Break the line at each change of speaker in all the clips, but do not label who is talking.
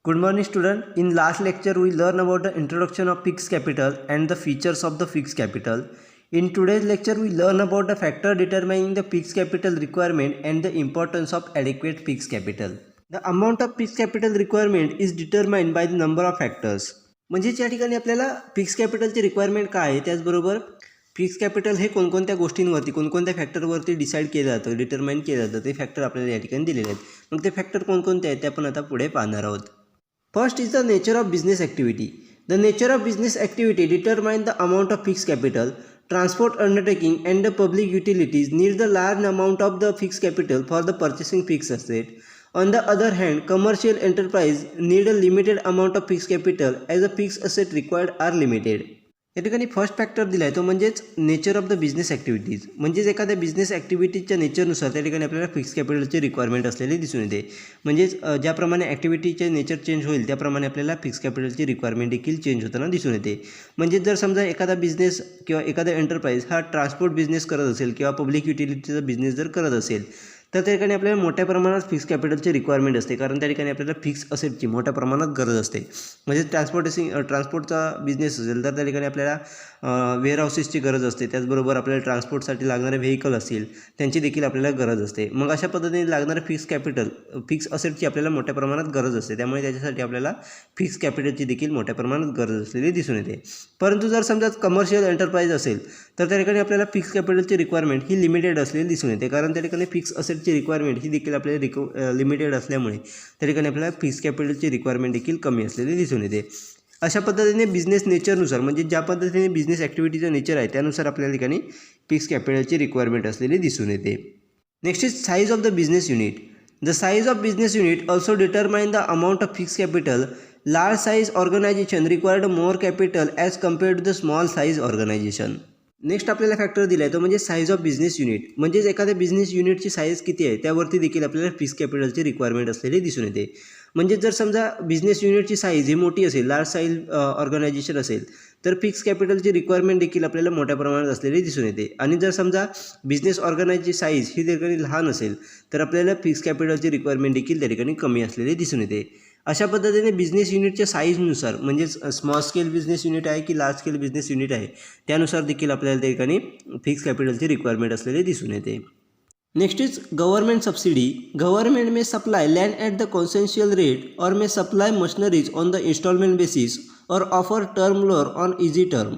Good morning student. In last lecture we learned about the introduction of fixed capital and the features of the fixed capital. In today's lecture we learn about the factor determining the fixed capital requirement and the importance of adequate fixed capital. The amount of fixed capital requirement is determined by the number of factors. म्हणजे या ठिकाणी आपल्याला fix कॅपिटलची requirement काय आहे त्याचबरोबर fix capital हे कोणकोणत्या गोष्टींवरती कोणकोणत्या फॅक्टरवरती डिसाईड केलं जातं डिटरमाइन केलं जातं ते फॅक्टर आपल्याला या ठिकाणी दिलेले आहेत. मग ते फॅक्टर कोणकोणते आहेत ते आपण आता पुढे पाहणार आहोत. First is the nature of business activity. The nature of business activity determines the amount of fixed capital. Transport undertaking and the public utilities need the large amount of the fixed capital for the purchasing fixed asset. On the other hand, commercial enterprise need a limited amount of fixed capital as the fixed asset required are limited. या ठिकाणी first factor दिला आहे तो म्हणजेच nature of the business activities. म्हणजेच एखाद्या business ॲक्टिव्हिटीच्या नेचरनुसार त्या ठिकाणी आपल्याला फिक्स कॅपिटलची रिक्वायरमेंट असलेली दिसून येते. म्हणजेच ज्याप्रमाणे ॲक्टिव्हिटीचे नेचर चेंज होईल त्याप्रमाणे आपल्याला फिक्स कॅपिटलची रिक्वायरमेंट देखील चेंज होताना दिसून येते. म्हणजे जर समजा एखादा बिझनेस किंवा एखादा एंटरप्राइज हा ट्रान्सपोर्ट बिझनेस करत असेल किंवा पब्लिक युटिलिटीचा बिझनेस जर करत असेल तर त्या ठिकाणी आपल्याला मोठ्या प्रमाणात फिक्स कॅपिटलची रिक्वायरमेंट असते, कारण त्या ठिकाणी आपल्याला फिक्स असेटची मोठ्या प्रमाणात गरज असते. म्हणजे ट्रान्सपोर्टचा बिझनेस असेल तर त्या ठिकाणी आपल्याला वेअरहाऊसेसची गरज असते, त्याचबरोबर आपल्याला ट्रान्सपोर्टसाठी लागणारे व्हेकल असतील त्यांची देखील आपल्याला गरज असते. मग अशा पद्धतीने लागणारे फिक्स असेटची आपल्याला मोठ्या प्रमाणात गरज असते, त्यामुळे त्याच्यासाठी आपल्याला फिक्स कॅपिटलची देखील मोठ्या प्रमाणात गरज असलेली दिसून येते. परंतु जर समजा कमर्शियल एंटरप्राइज असेल तर त्या ठिकाणी आपल्याला फिक्स कॅपिटलची रिक्वायरमेंट ही लिमिटेड असलेली दिसून येते, कारण त्या ठिकाणी फिक्स असेटची रिक्वायरमेंट ही देखील आपल्याला लिमिटेड असल्यामुळे त्या ठिकाणी आपल्याला फिक्स कॅपिटलची रिक्वायरमेंट देखील कमी असलेली दिसून येते. अशा पद्धतीने बिझनेस नेचरनुसार म्हणजे ज्या पद्धतीने बिझनेस ॲक्टिव्हिटीचं नेचर आहे त्यानुसार आपल्या ठिकाणी फिक्स कॅपिटलची रिक्वायरमेंट असलेली दिसून येते. Next is size of the business unit. The size of business unit also determine the amount of fix capital. Large size organisation required more capital as compared to the small size organisation. Next आपल्याला factor दिला आहे तो म्हणजे size of business unit. म्हणजेच एखाद्या business युनिटची size किती आहे त्यावरती देखील आपल्याला फिक्स कॅपिटलची रिक्वायरमेंट असलेली दिसून येते. म्हणजे जर समजा बिझनेस युनिटची साईज ही मोठी असेल, लार्ज साईज ऑर्गनायझेशन असेल तर फिक्स कॅपिटलची रिक्वायरमेंट देखील आपल्याला मोठ्या प्रमाणात असलेली दिसून येते. आणि जर समजा बिझनेस ऑर्गनायझेशनची साईज ही त्या ठिकाणी लहान असेल तर आपल्याला फिक्स कॅपिटलची रिक्वायरमेंट देखील त्या ठिकाणी कमी असलेली दिसून येते. अशा पद्धतीने बिझनेस युनिटच्या साईजनुसार म्हणजेच स्मॉल स्केल बिझनेस युनिट आहे की लार्ज स्केल बिझनेस युनिट आहे त्यानुसार देखील आपल्याला त्या ठिकाणी फिक्स कॅपिटलची रिक्वायरमेंट असलेली दिसून येते. Next is government subsidy. Government may supply land at the concessional rate और may supply machineries on the instalment basis और offer term loan on easy term.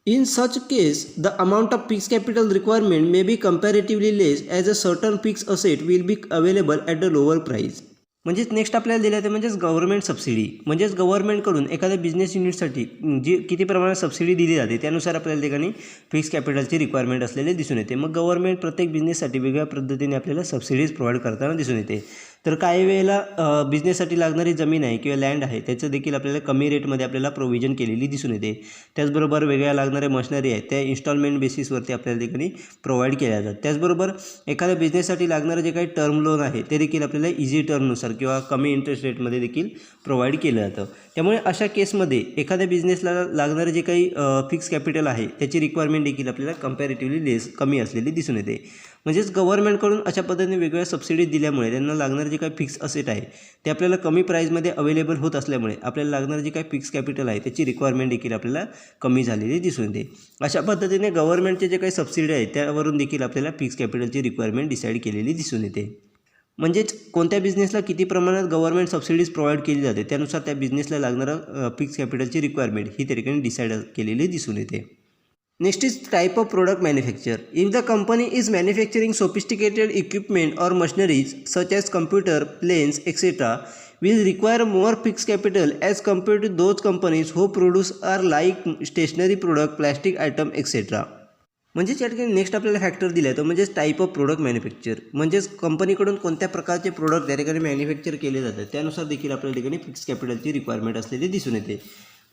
In such case, the amount of fixed capital requirement may be comparatively less as a certain fixed asset will be available at the lower price. म्हणजेच next आपल्याला दिलं आहे ते म्हणजेच government subsidy. म्हणजेच गव्हर्नमेंटकडून एखाद्या business युनिटसाठी जी किती प्रमाणात सबसिडी दिली जाते त्यानुसार आपल्याला ठिकाणी फिक्स कॅपिटलची रिक्वायरमेंट असलेली दिसून येते. मग गव्हर्नमेंट प्रत्येक बिझनेससाठी वेगळ्या पद्धतीने आपल्याला सबसिडीज प्रोव्हाइड करताना दिसून येते. तर काही वेळेला बिझनेससाठी लागणारी जमीन आहे किंवा लँड आहे त्याचं देखील आपल्याला कमी रेटमध्ये आपल्याला प्रोव्हिजन केलेली दिसून येते. त्याचबरोबर वेगळ्या लागणाऱ्या मशिनरी आहेत त्या इन्स्टॉलमेंट बेसिसवरती आपल्याला ठिकाणी प्रोव्हाइड केल्या जातात. त्याचबरोबर एखाद्या बिझनेससाठी लागणारं जे काही टर्म लोन आहे ते देखील आपल्याला इझी टर्मनुसार किंवा कमी इंटरेस्ट रेटमध्ये देखील प्रोव्हाइड केलं जातं. त्यामुळे अशा केसमध्ये एखाद्या बिझनेसला लागणारं जे काही फिक्स कॅपिटल आहे त्याची रिक्वायरमेंट देखील आपल्याला कम्पॅरेटिव्हली कमी असलेली दिसून येते. म्हणजेच गव्हर्नमेंटकडून अशा पद्धतीने वेगवेगळ्या सबसिडी दिल्यामुळे त्यांना लागणारे जे काही फिक्स असेट आहे ते आपल्याला कमी प्राईजमध्ये अवेलेबल होत असल्यामुळे आपल्याला लागणारं जे काही फिक्स कॅपिटल आहे त्याची रिक्वायरमेंट देखील आपल्याला कमी झालेली दिसून येते. अशा पद्धतीने गव्हर्नमेंटचे जे काही सबसिडी आहे त्यावरून देखील आपल्याला फिक्स कॅपिटलची रिक्वायरमेंट डिसाईड केलेली दिसून येते. म्हणजेच कोणत्या बिझनेसला किती प्रमाणात गव्हर्नमेंट सबसिडीज प्रोव्हाइड केली जाते त्यानुसार त्या बिझनेसला लागणारं फिक्स कॅपिटलची रिक्वायरमेंट ही त्या ठिकाणी डिसाईड केलेली दिसून येते. Next is type of product manufacture. If the company is manufacturing sophisticated equipment or machineries such as computer, planes, etc., will require more fixed capital as compared to those companies who produce or like stationary product, plastic item, etc. म्हणजेच या ठिकाणी next आपल्याला factor दिला आहे तो म्हणजेच type of product manufacture. म्हणजेच कंपनीकडून कोणत्या प्रकारचे प्रोडक्ट त्या ठिकाणी मॅन्युफॅक्चर केले जातात त्यानुसार देखील आपल्या ठिकाणी फिक्स कॅपिटलची रिक्वायरमेंट असलेली दिसून येते.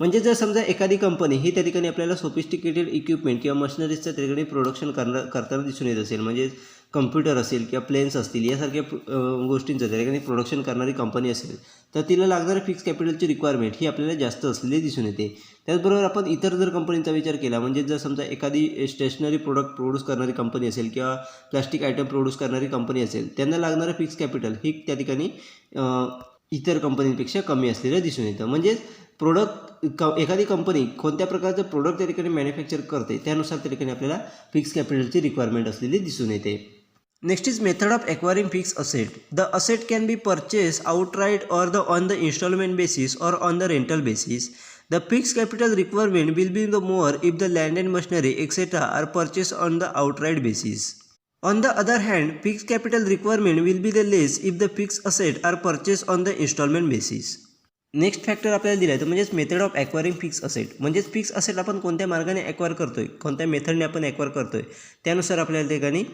म्हणजे जर समजा एखादी कंपनी ही त्या ठिकाणी आपल्याला सोफिस्टिकेटेड इक्विपमेंट किंवा मशिनरीजचं त्या ठिकाणी प्रोडक्शन करताना दिसून येत असेल, म्हणजे कम्प्युटर असेल किंवा प्लेन्स असतील यासारख्या गोष्टींचं त्या ठिकाणी प्रोडक्शन करणारी कंपनी असेल तर तिला लागणाऱ्या फिक्स कॅपिटलची रिक्वायरमेंट ही आपल्याला जास्त असलेली दिसून येते. त्याचबरोबर आपण इतर जर कंपनीचा विचार केला म्हणजे जर समजा एखादी स्टेशनरी प्रोडक्ट प्रोड्यूस करणारी कंपनी असेल किंवा प्लास्टिक आयटम प्रोड्यूस करणारी कंपनी असेल त्यांना लागणारं फिक्स कॅपिटल ही त्या ठिकाणी इतर कंपनीपेक्षा कमी असलेलं दिसून येतं. म्हणजेच एखादी कंपनी कोणत्या प्रकारचं प्रोडक्ट त्या ठिकाणी मॅन्युफॅक्चर करते त्यानुसार त्या ठिकाणी आपल्याला फिक्स कॅपिटलची रिक्वायरमेंट असलेली दिसून येते. Next is method of acquiring fix asset. The asset can be purchase outright or on the instalment basis or on the rental basis. The fixed capital requirement will be the more if the land and machinery etc. are purchased on the outright basis. On the other hand, fixed capital requirement will be the less if the fixed assets are purchased on the installment basis. Next factor आपल्याला दिला आहे तो म्हणजेच method of ॲक्वायरिंग fix asset. म्हणजेच fix asset आपण कोणत्या मार्गाने acquire करतोय, कोणत्या मेथडने आपण ॲक्वायर करतोय त्यानुसार आपल्याला त्या ठिकाणी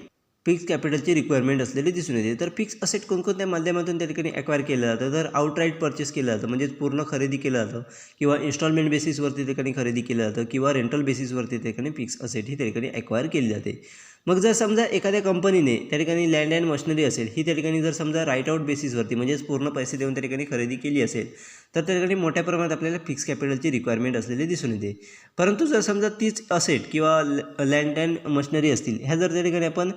फिक्स कॅपिटलची रिक्वायरमेंट असलेली दिसून येते. तर फिक्स असेट कोणकोणत्या माध्यमातून त्या ठिकाणी ॲक्वायर केलं जातं, तर आउटराईट परचेस केलं जातं म्हणजेच पूर्ण खरेदी केलं जातं, किंवा इन्स्टॉलमेंट बेसिसवरती त्या ठिकाणी खरेदी केलं जातं, किंवा रेंटल बेसिसवरती त्या ठिकाणी फिक्स असेट ही त्या ठिकाणी ॲक्वायर केली जाते. मग जर समजा एखाद्या कंपनीने त्या ठिकाणी लँड अँड मशिनरी असेल ही त्या ठिकाणी जर समजा राईट आउट बेसिसवरती म्हणजेच पूर्ण पैसे देऊन त्या ठिकाणी खरेदी केली असेल तर त्या ठिकाणी मोठ्या प्रमाणात आपल्याला फिक्स कॅपिटलची रिक्वायरमेंट असलेली दिसून येते. परंतु जर समजा तीच असेट किंवा लँड अँड मशिनरी असतील ह्या जर त्या ठिकाणी आपण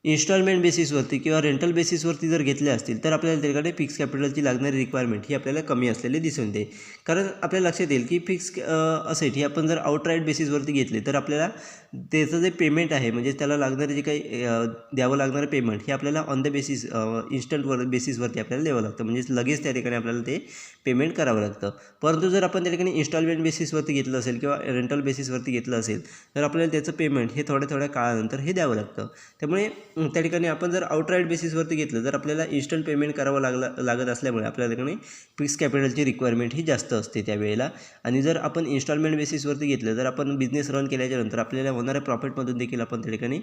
इन्स्टॉलमेंट बेसिसवरती किंवा रेंटल बेसिसवरती जर घेतले असतील तर आपल्याला त्याकडे फिक्स कॅपिटलची लागणारी रिक्वायरमेंट ही आपल्याला कमी असलेली दिसून येते. कारण आपल्याला लक्षात येईल की फिक्स असेट ही आपण जर आउटराईट बेसिसवरती घेतले तर आपल्याला त्याचं जे पेमेंट आहे म्हणजे त्याला लागणारे जे काही द्यावं लागणारं पेमेंट हे आपल्याला ऑन द बेसिस इन्स्टंट बेसिसवरती आपल्याला द्यावं लागतं, म्हणजेच लगेच त्या ठिकाणी आपल्याला ते पेमेंट करावं लागतं. परंतु जर आपण त्या ठिकाणी इन्स्टॉलमेंट बेसिसवरती घेतलं असेल किंवा रेंटल बेसिसवरती घेतलं असेल तर आपल्याला त्याचं पेमेंट हे थोड्या काळानंतर हे द्यावं लागतं. त्यामुळे त्या ठिकाणी आपण जर आउटराईट बेसिसवरती घेतलं तर आपल्याला इन्स्टंट पेमेंट करावं लागत असल्यामुळे आपल्या ठिकाणी फिक्स कॅपिटलची रिक्वायरमेंट ही जास्त असते त्यावेळेला. आणि जर आपण इन्स्टॉलमेंट बेसिसवरती घेतलं तर आपण बिझनेस रन केल्याच्यानंतर आपल्याला होणाऱ्या प्रॉफिटमधून देखील आपण त्या ठिकाणी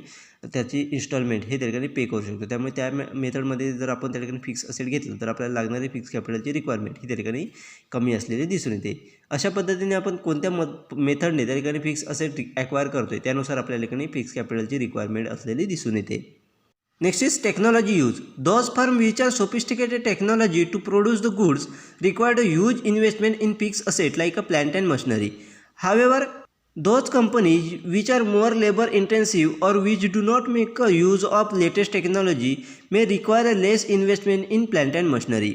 त्याची इन्स्टॉलमेंट हे त्या ठिकाणी पे करू शकतो. त्यामुळे त्या मेथडमध्ये जर आपण त्या ठिकाणी फिक्स असेट घेतलं तर आपल्याला लागणारी फिक्स कॅपिटलची रिक्वायरमेंट ही त्या ठिकाणी कमी असलेली दिसून येते. अशा पद्धतीने आपण कोणत्या मेथडने त्या ठिकाणी फिक्स असेट ॲक्वायर करतोय त्यानुसार आपल्या ठिकाणी फिक्स कॅपिटलची रिक्वायरमेंट असलेली दिसून येते. Next is technology use. Those firms which are sophisticated technology to produce the goods required a huge investment in fixed asset like a plant and machinery. However, those companies which are more labor intensive or which do not make a use of latest technology may require a less investment in plant and machinery.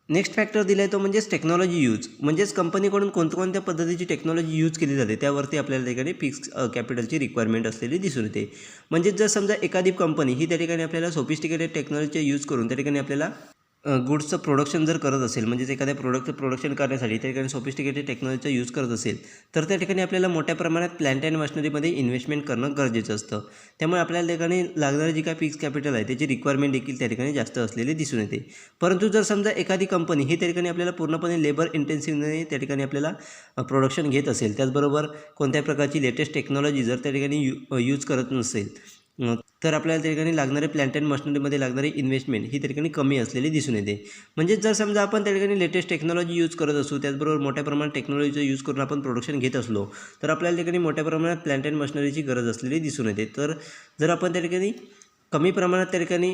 Next factor दिला आहे तो म्हणजेच technology use. म्हणजेच कंपनीकडून कोणत्या पद्धतीची technology use केली जाते त्यावरती आपल्याला त्या ठिकाणी फिक्स कॅपिटलची रिक्वायरमेंट असलेली दिसून येते. म्हणजेच जर समजा एखादी कंपनी ही त्या ठिकाणी आपल्याला सोफिस्टिकेटेड टेक्नॉलॉजीचा यूज करून त्या ठिकाणी आपल्याला गुड्सचं प्रोडक्शन जर करत असेल म्हणजेच एखाद्या प्रोडक्टचं प्रोडक्शन करण्यासाठी त्या ठिकाणी सोफिस्टिकेटेड टेक्नॉलॉजीचा यूज करत असेल तर त्या ठिकाणी आपल्याला मोठ्या प्रमाणात प्लांट अँड मशिनरीमध्ये इन्व्हेस्टमेंट करणं गरजेचं असतं. त्यामुळे आपल्याला त्या ठिकाणी लागणारी जी काय फिक्स कॅपिटल आहे त्याची रिक्वायरमेंट देखील त्या ठिकाणी जास्त असलेली दिसून येते. परंतु जर समजा एखादी कंपनी ही त्या ठिकाणी आपल्याला पूर्णपणे लेबर इंटेन्सिव्हने त्या ठिकाणी आपल्याला प्रोडक्शन घेत असेल त्याचबरोबर कोणत्या प्रकारची लेटेस्ट टेक्नॉलॉजी जर त्या ठिकाणी यूज करत नसेल तर आपल्याला त्या ठिकाणी लागणारे प्लांट अँड मशिनरीमध्ये लागणारी इन्व्हेस्टमेंट ही त्या ठिकाणी कमी असलेली दिसून येते. म्हणजे जर समजा आपण त्या ठिकाणी लेटेस्ट टेक्नॉलॉजी यूज करत असू त्याचबरोबर मोठ्या प्रमाणात टेक्नॉलॉजीचा यूज करून आपण प्रोडक्शन घेत असलो तर आपल्याला त्या ठिकाणी मोठ्या प्रमाणात प्लांट अँड मशिनरीची गरज असलेली दिसून येते. तर जर आपण त्या ठिकाणी कमी प्रमाणात त्या ठिकाणी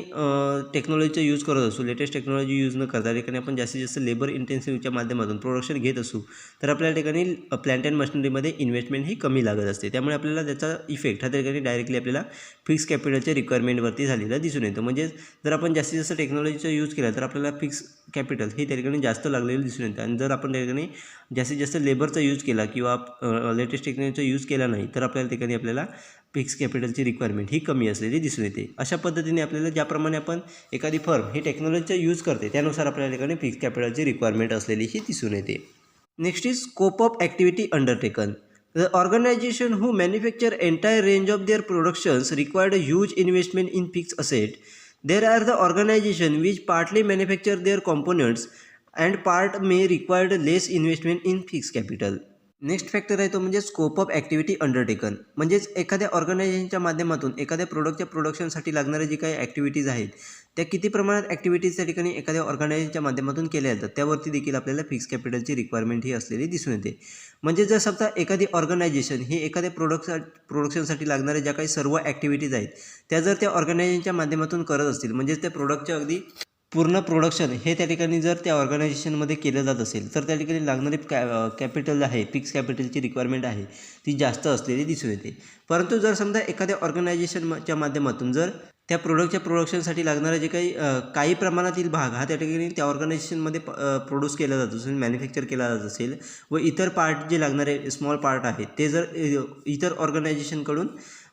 टेक्नॉलॉजीचा यूज करत असू लेटेस्ट टेक्नॉलॉजी यूज न करता ठिकाणी आपण जास्तीत जास्त लेबर इंटेन्सिव्हच्या माध्यमातून प्रोडक्शन घेत असू तर आपल्या ठिकाणी प्लांट अँड मशिनरीमध्ये इन्व्हेस्टमेंट ही कमी लागत असते. त्यामुळे आपल्याला त्याचा इफेक्ट हा त्या ठिकाणी डायरेक्टली आपल्याला फिक्स कॅपिटलच्या रिक्वायरमेंटवरती झालेला दिसून येतो. म्हणजे जर आपण जास्तीत जास्त टेक्नॉलॉजीचा यूज केला तर आपल्याला फिक्स कॅपिटल ही त्या ठिकाणी जास्त लागलेलं दिसून येतं. आणि जर आपण त्या ठिकाणी जास्तीत जास्त लेबरचा यूज केला किंवा लेटेस्ट टेक्नॉलॉजीचा यूज केला नाही तर आपल्याला ठिकाणी आपल्याला फिक्स कॅपिटलची रिक्वायरमेंट ही कमी असलेली दिसून येते. अशा पद्धतीने आपल्याला ज्याप्रमाणे आपण एखादी फर्म ही टेक्नॉलॉजीचा यूज करते त्यानुसार आपल्या ठिकाणी फिक्स कॅपिटलची रिक्वायरमेंट असलेली ही दिसून येते. Next is scope of activity undertaken. The organization who manufacture entire range of their productions required a huge investment in fixed asset. There are the organization which partly manufacture their components and part may require less investment in fixed capital. Next factor आहे तो म्हणजे scope of activity undertaken. म्हणजेच एखाद्या ऑर्गनायझेशनच्या माध्यमातून एखाद्या प्रोडक्टच्या प्रोडक्शनसाठी लागणारे जे काही ॲक्टिव्हिटीज आहेत त्या किती प्रमाणात ॲक्टिव्हिटीज त्या ठिकाणी एखाद्या ऑर्गनायझेशनच्या माध्यमातून केल्या जातात त्यावरती देखील आपल्याला फिक्स कॅपिटलची रिक्वायरमेंट ही असलेली दिसून येते. म्हणजे जर समजा एखादी ऑर्गनायझेशन ही एखाद्या प्रोडक्शनसाठी लागणाऱ्या ज्या काही सर्व ॲक्टिव्हिटीज आहेत त्या जर त्या ऑर्गनायझेशनच्या माध्यमातून करत असतील म्हणजेच त्या प्रोडक्टच्या अगदी पूर्ण प्रोडक्शन हे त्या ठिकाणी जर त्या ऑर्गनायझेशनमध्ये केलं जात असेल तर त्या ठिकाणी लागणारी कॅपिटल आहे फिक्स कॅपिटलची रिक्वायरमेंट आहे ती जास्त असलेली दिसून येते. परंतु जर समजा एखाद्या ऑर्गनायझेशनच्या माध्यमातून जर त्या प्रोडक्टच्या प्रोडक्शनसाठी लागणारे जे काही प्रमाणातील भाग हा त्या ठिकाणी त्या ऑर्गनायझेशनमध्ये प्रोड्यूस केला जात असेल, मॅन्युफॅक्चर केला जात असेल व इतर पार्ट जे लागणारे स्मॉल पार्ट आहेत ते जर इतर ऑर्गनायझेशनकडून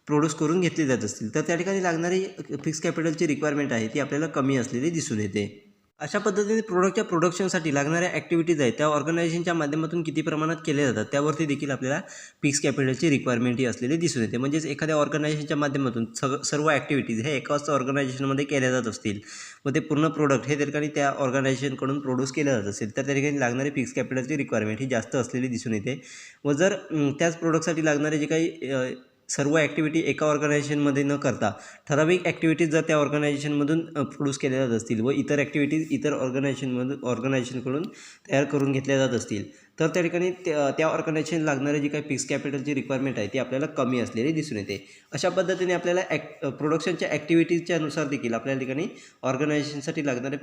प्रोड्यूस करून घेतले जात असतील तर त्या ठिकाणी लागणारी फिक्स कॅपिटलची रिक्वायरमेंट आहे ती आपल्याला कमी असलेली दिसून येते. अशा पद्धतीने प्रोडक्टच्या प्रोडक्शनसाठी लागणाऱ्या ॲक्टिव्हिटीज आहेत त्या ऑर्गनायझेशनच्या माध्यमातून किती प्रमाणात केल्या जातात त्यावरती देखील आपल्याला फिक्स कॅपिटलची रिक्वायरमेंट ही असलेली दिसून येते. म्हणजेच एखाद्या ऑर्गनायझेशनच्या माध्यमातून सर्व ॲक्टिव्हिटीज हे एकाच ऑर्गनायझेशनमध्ये केल्या जात असतील व ते पूर्ण प्रोडक्ट हे त्या ठिकाणी त्या ऑर्गनायझेशनकडून प्रोड्यूस केलं जात असेल तर त्या ठिकाणी लागणारी फिक्स कॅपिटलची रिक्वायरमेंट ही जास्त असलेली दिसून येते. व जर त्याच प्रोडक्टसाठी लागणारे जे काही सर्व ॲक्टिव्हिटी एका ऑर्गनायझेशनमध्ये न करता ठराविक ॲक्टिव्हिटीज जर त्या ऑर्गनायझेशनमधून प्रोड्यूस केल्या जात असतील व इतर ॲक्टिव्हिटीज इतर ऑर्गनायझेशनकडून तयार करून घेतल्या जात असतील तर त्या ठिकाणी त्या ऑर्गनायझेशन लागणारी जी काही फिक्स कॅपिटलची रिक्वायरमेंट आहे ती आपल्याला कमी असलेली दिसून येते. अशा पद्धतीने आपल्याला प्रोडक्शनच्या ॲक्टिव्हिटीजच्या नुसार देखील आपल्या ठिकाणी ऑर्गनायझेशनसाठी लागणारे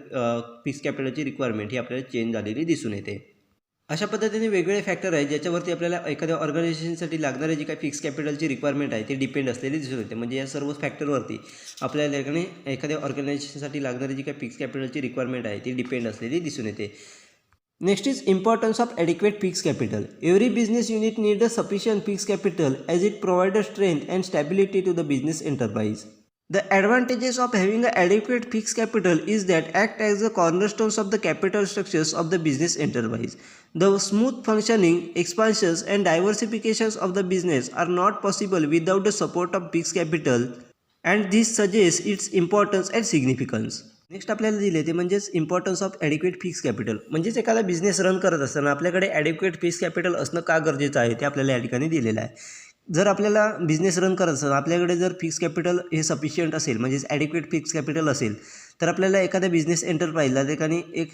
फिक्स कॅपिटलची रिक्वायरमेंट ही आपल्याला चेंज झालेली दिसून येते. अशा पद्धतीने वेगवेगळे फॅक्टर आहेत ज्याच्यावरती आपल्याला एखाद्या ऑर्गनायझेशनसाठी लागणारी जी काही फिक्स कॅपिटलची रिक्वायरमेंट आहे ती डिपेंड असलेली दिसून येते. म्हणजे या सर्व फॅक्टरवरती आपल्याला ठिकाणी एखाद्या ऑर्गनायझेशनसाठी लागणारी जी काही फिक्स कॅपिटलची रिक्वायरमेंट आहे ती डिपेंड असलेली दिसून येते. Next is importance of adequate fix capital. Every business unit need a sufficient fix capital as it provide strength and stability to the business enterprise. The advantages of having an adequate fixed capital is that act as the cornerstones of the capital structures of the business enterprise. The smooth functioning, expansions and diversifications of the business are not possible without the support of fixed capital and this suggests its importance and significance. Next आपल्याला दिले ते म्हणजेच importance of adequate fix capital. म्हणजेच एखादा business run करत असताना आपल्याकडे adequate fix capital असणं का गरजेचं आहे ते आपल्याला या ठिकाणी दिलेलं आहे. जर आपल्याला बिझनेस रन करत असेल आपल्याकडे जर फिक्स कॅपिटल हे सफिशियंट असेल म्हणजेच ॲडिक्वेट फिक्स कॅपिटल असेल तर आपल्याला एखाद्या बिझनेस एंटरप्राइजला त्या ठिकाणी एक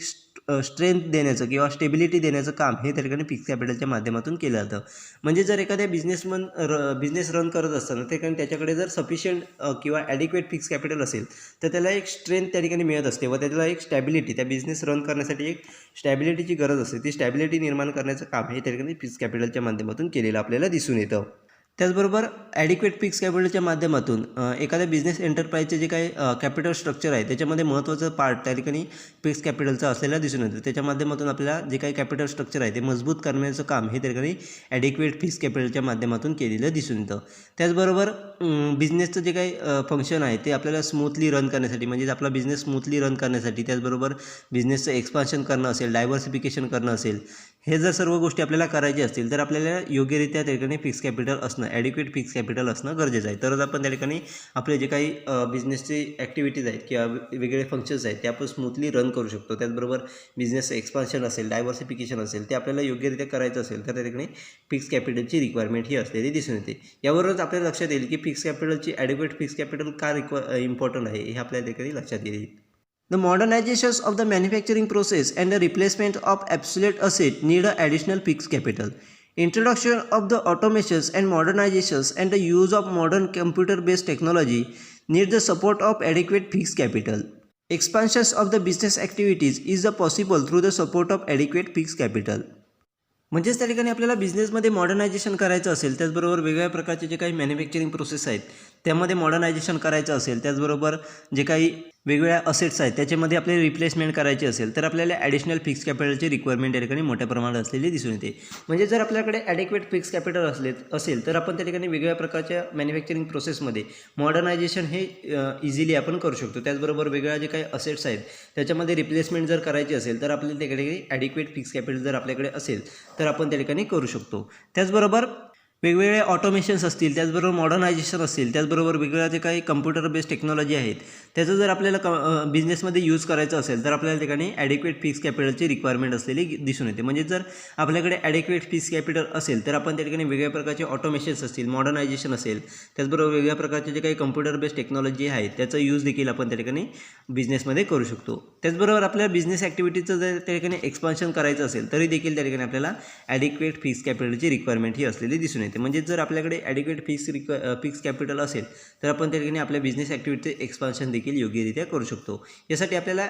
स्ट्रेंथ देण्याचं किंवा स्टेबिलिटी देण्याचं काम हे त्या ठिकाणी फिक्स कॅपिटलच्या माध्यमातून केलं जातं. म्हणजे जर एखाद्या बिझनेस रन करत असताना त्या ठिकाणी त्याच्याकडे जर सफिशियंट किंवा ॲडिक्वेट फिक्स कॅपिटल असेल तर त्याला एक स्ट्रेंथ त्या ठिकाणी मिळत असते व त्याला एक स्टॅबिलिटी त्या बिझनेस रन करण्यासाठी एक स्टॅबिलिटीची गरज असते. ती स्टॅबिलिटी निर्माण करण्याचं काम हे त्या ठिकाणी फिक्स कॅपिटलच्या माध्यमातून केलेलं आपल्याला दिसून येतं. त्याचबरोबर ॲडिक्वेट फिक्स कॅपिटलच्या माध्यमातून एखाद्या बिझनेस एंटरप्राइजचे जे काही कॅपिटल स्ट्रक्चर आहे त्याच्यामध्ये महत्त्वाचं पार्ट त्या ठिकाणी फिक्स कॅपिटलचं असलेला दिसून येतं. त्याच्या माध्यमातून आपल्याला जे काही कॅपिटल स्ट्रक्चर आहे ते मजबूत करण्याचं काम हे त्या ठिकाणी ॲडिक्वेट फिक्स कॅपिटलच्या माध्यमातून केलेलं दिसून येतं. त्याचबरोबर बिझनेसचं जे काही फंक्शन आहे ते आपल्याला स्मूथली रन करण्यासाठी म्हणजेच आपला बिझनेस स्मूथली रन करण्यासाठी त्याचबरोबर बिझनेसचं एक्सपान्शन करणं असेल डायव्हर्सिफिकेशन करणं असेल हे जर सर्व गोष्टी आपल्याला करायची असतील तर आपल्याला योग्यरित्या त्या ठिकाणी फिक्स कॅपिटल असणं ॲडिक्वेट फिक्स कॅपिटल असणं गरजेचं आहे. तरच आपण त्या ठिकाणी आपले जे काही बिझनेसचे ॲक्टिव्हिटीज आहेत किंवा वेगवेगळे फंक्शन्स आहेत ते आपण स्मूथली रन करू शकतो. त्याचबरोबर बिझनेसचं एक्सपान्शन असेल डायव्हर्सिफिकेशन असेल ते आपल्याला योग्यरित्या करायचं असेल तर त्या ठिकाणी फिक्स कॅपिटलची रिक्वायरमेंट ही असलेली दिसून येते. यावरूनच आपल्याला लक्षात येईल की फिक्स कॅपिटलची ॲडिक्वेट फिक्स कॅपिटल का इम्पॉर्टंट आहे हे आपल्या ठिकाणी लक्षात येईल. The modernizations of the manufacturing process and the replacement of obsolete assets need an additional fixed capital. Introduction of the automations and modernizations and the use of modern computer-based technology need the support of adequate fixed capital. Expansions of the business activities is possible through the support of adequate fixed capital. म्हणजेच त्या ठिकाणी आपल्याला बिझनेसमध्ये modernisation करायचं असेल त्याचबरोबर वेगवेगळ्या प्रकारचे जे काही मॅन्युफॅक्चरिंग प्रोसेस आहेत त्यामध्ये मॉडर्नायझेशन करायचं असेल त्याचबरोबर जे काही वेगवेगळ्या असेट्स आहेत त्याच्यामध्ये आपल्याला रिप्लेसमेंट करायची असेल तर आपल्याला ॲडिशनल फिक्स कॅपिटलची रिक्वायरमेंट या ठिकाणी मोठ्या प्रमाणात असलेली दिसून येते. म्हणजे जर आपल्याकडे ॲडिक्वेट फिक्स कॅपिटल असेल तर आपण त्या ठिकाणी वेगवेगळ्या प्रकारच्या मॅन्युफॅक्चरिंग प्रोसेसमध्ये मॉडर्नायझेशन हे इझिली आपण करू शकतो. त्याचबरोबर वेगवेगळ्या जे काही असेट्स आहेत त्याच्यामध्ये रिप्लेसमेंट जर करायची असेल तर आपल्याला त्याकडे ॲडिक्वेट फिक्स कॅपिटल जर आपल्याकडे असेल तर आपण त्या ठिकाणी करू शकतो. त्याचबरोबर वेगवेगळे ऑटोमेशन्स असतील त्याचबरोबर मॉडर्नायझेशन असेल त्याचबरोबर वेगवेगळ्या जे काही कम्प्युटर बेस्ड टेक्नॉलॉजी आहेत त्याचं जर आपल्याला बिझनेसमध्ये यूज करायचं असेल तर आपल्याला ठिकाणी ॲडिक्वेट फिक्स कॅपिटलची रिक्वायरमेंट असलेली दिसून येते. म्हणजे जर आपल्याकडे ॲडिक्वेट फिक्स कॅपिटल असेल तर आपण त्या ठिकाणी वेगवेगळ्या प्रकारचे ऑटोमेशन्स असतील मॉडर्नायझेशन असेल त्याचबरोबर वेगवेगळ्या प्रकारचे जे काही कम्प्युटर बेस्ड टेक्नॉलॉजी आहेत त्याचा यूज देखील आपण त्या ठिकाणी बिझनेसमध्ये करू शकतो. त्याचबरोबर आपल्या बिझनेस ॲक्टिव्हिटीचं जर त्या ठिकाणी एक्सपान्शन करायचं असेल तरी देखील त्या ठिकाणी आपल्याला ॲडिक्वेट फिक्स कॅपिटलची रिक्वायरमेंट ही असलेली दिसून येते. म्हणजे जर आपल्याकडे ॲडिक्वेट फिक्स कॅपिटल असेल तर आपण त्या ठिकाणी आपल्या बिझनेस ॲक्टिव्हिटीचे एक्सपान्शन देखील योग्यरित्या करू शकतो. यासाठी आपल्याला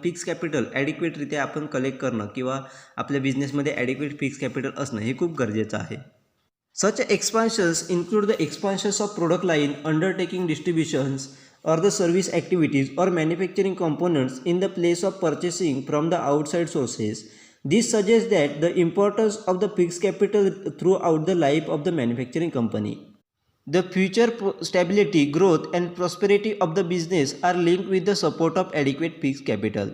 फिक्स कॅपिटल ॲडिक्वेटरित्या आपण कलेक्ट करणं किंवा आपल्या बिझनेसमध्ये ॲडिक्वेट फिक्स कॅपिटल असणं हे खूप गरजेचं आहे. Such expansions include the expansions of product line, undertaking distributions, or the service activities or manufacturing components in the place of purchasing from the outside sources. This suggests that the importance of the fixed capital throughout the life of the manufacturing company. The future stability, growth and prosperity of the business are linked with the support of adequate fixed capital.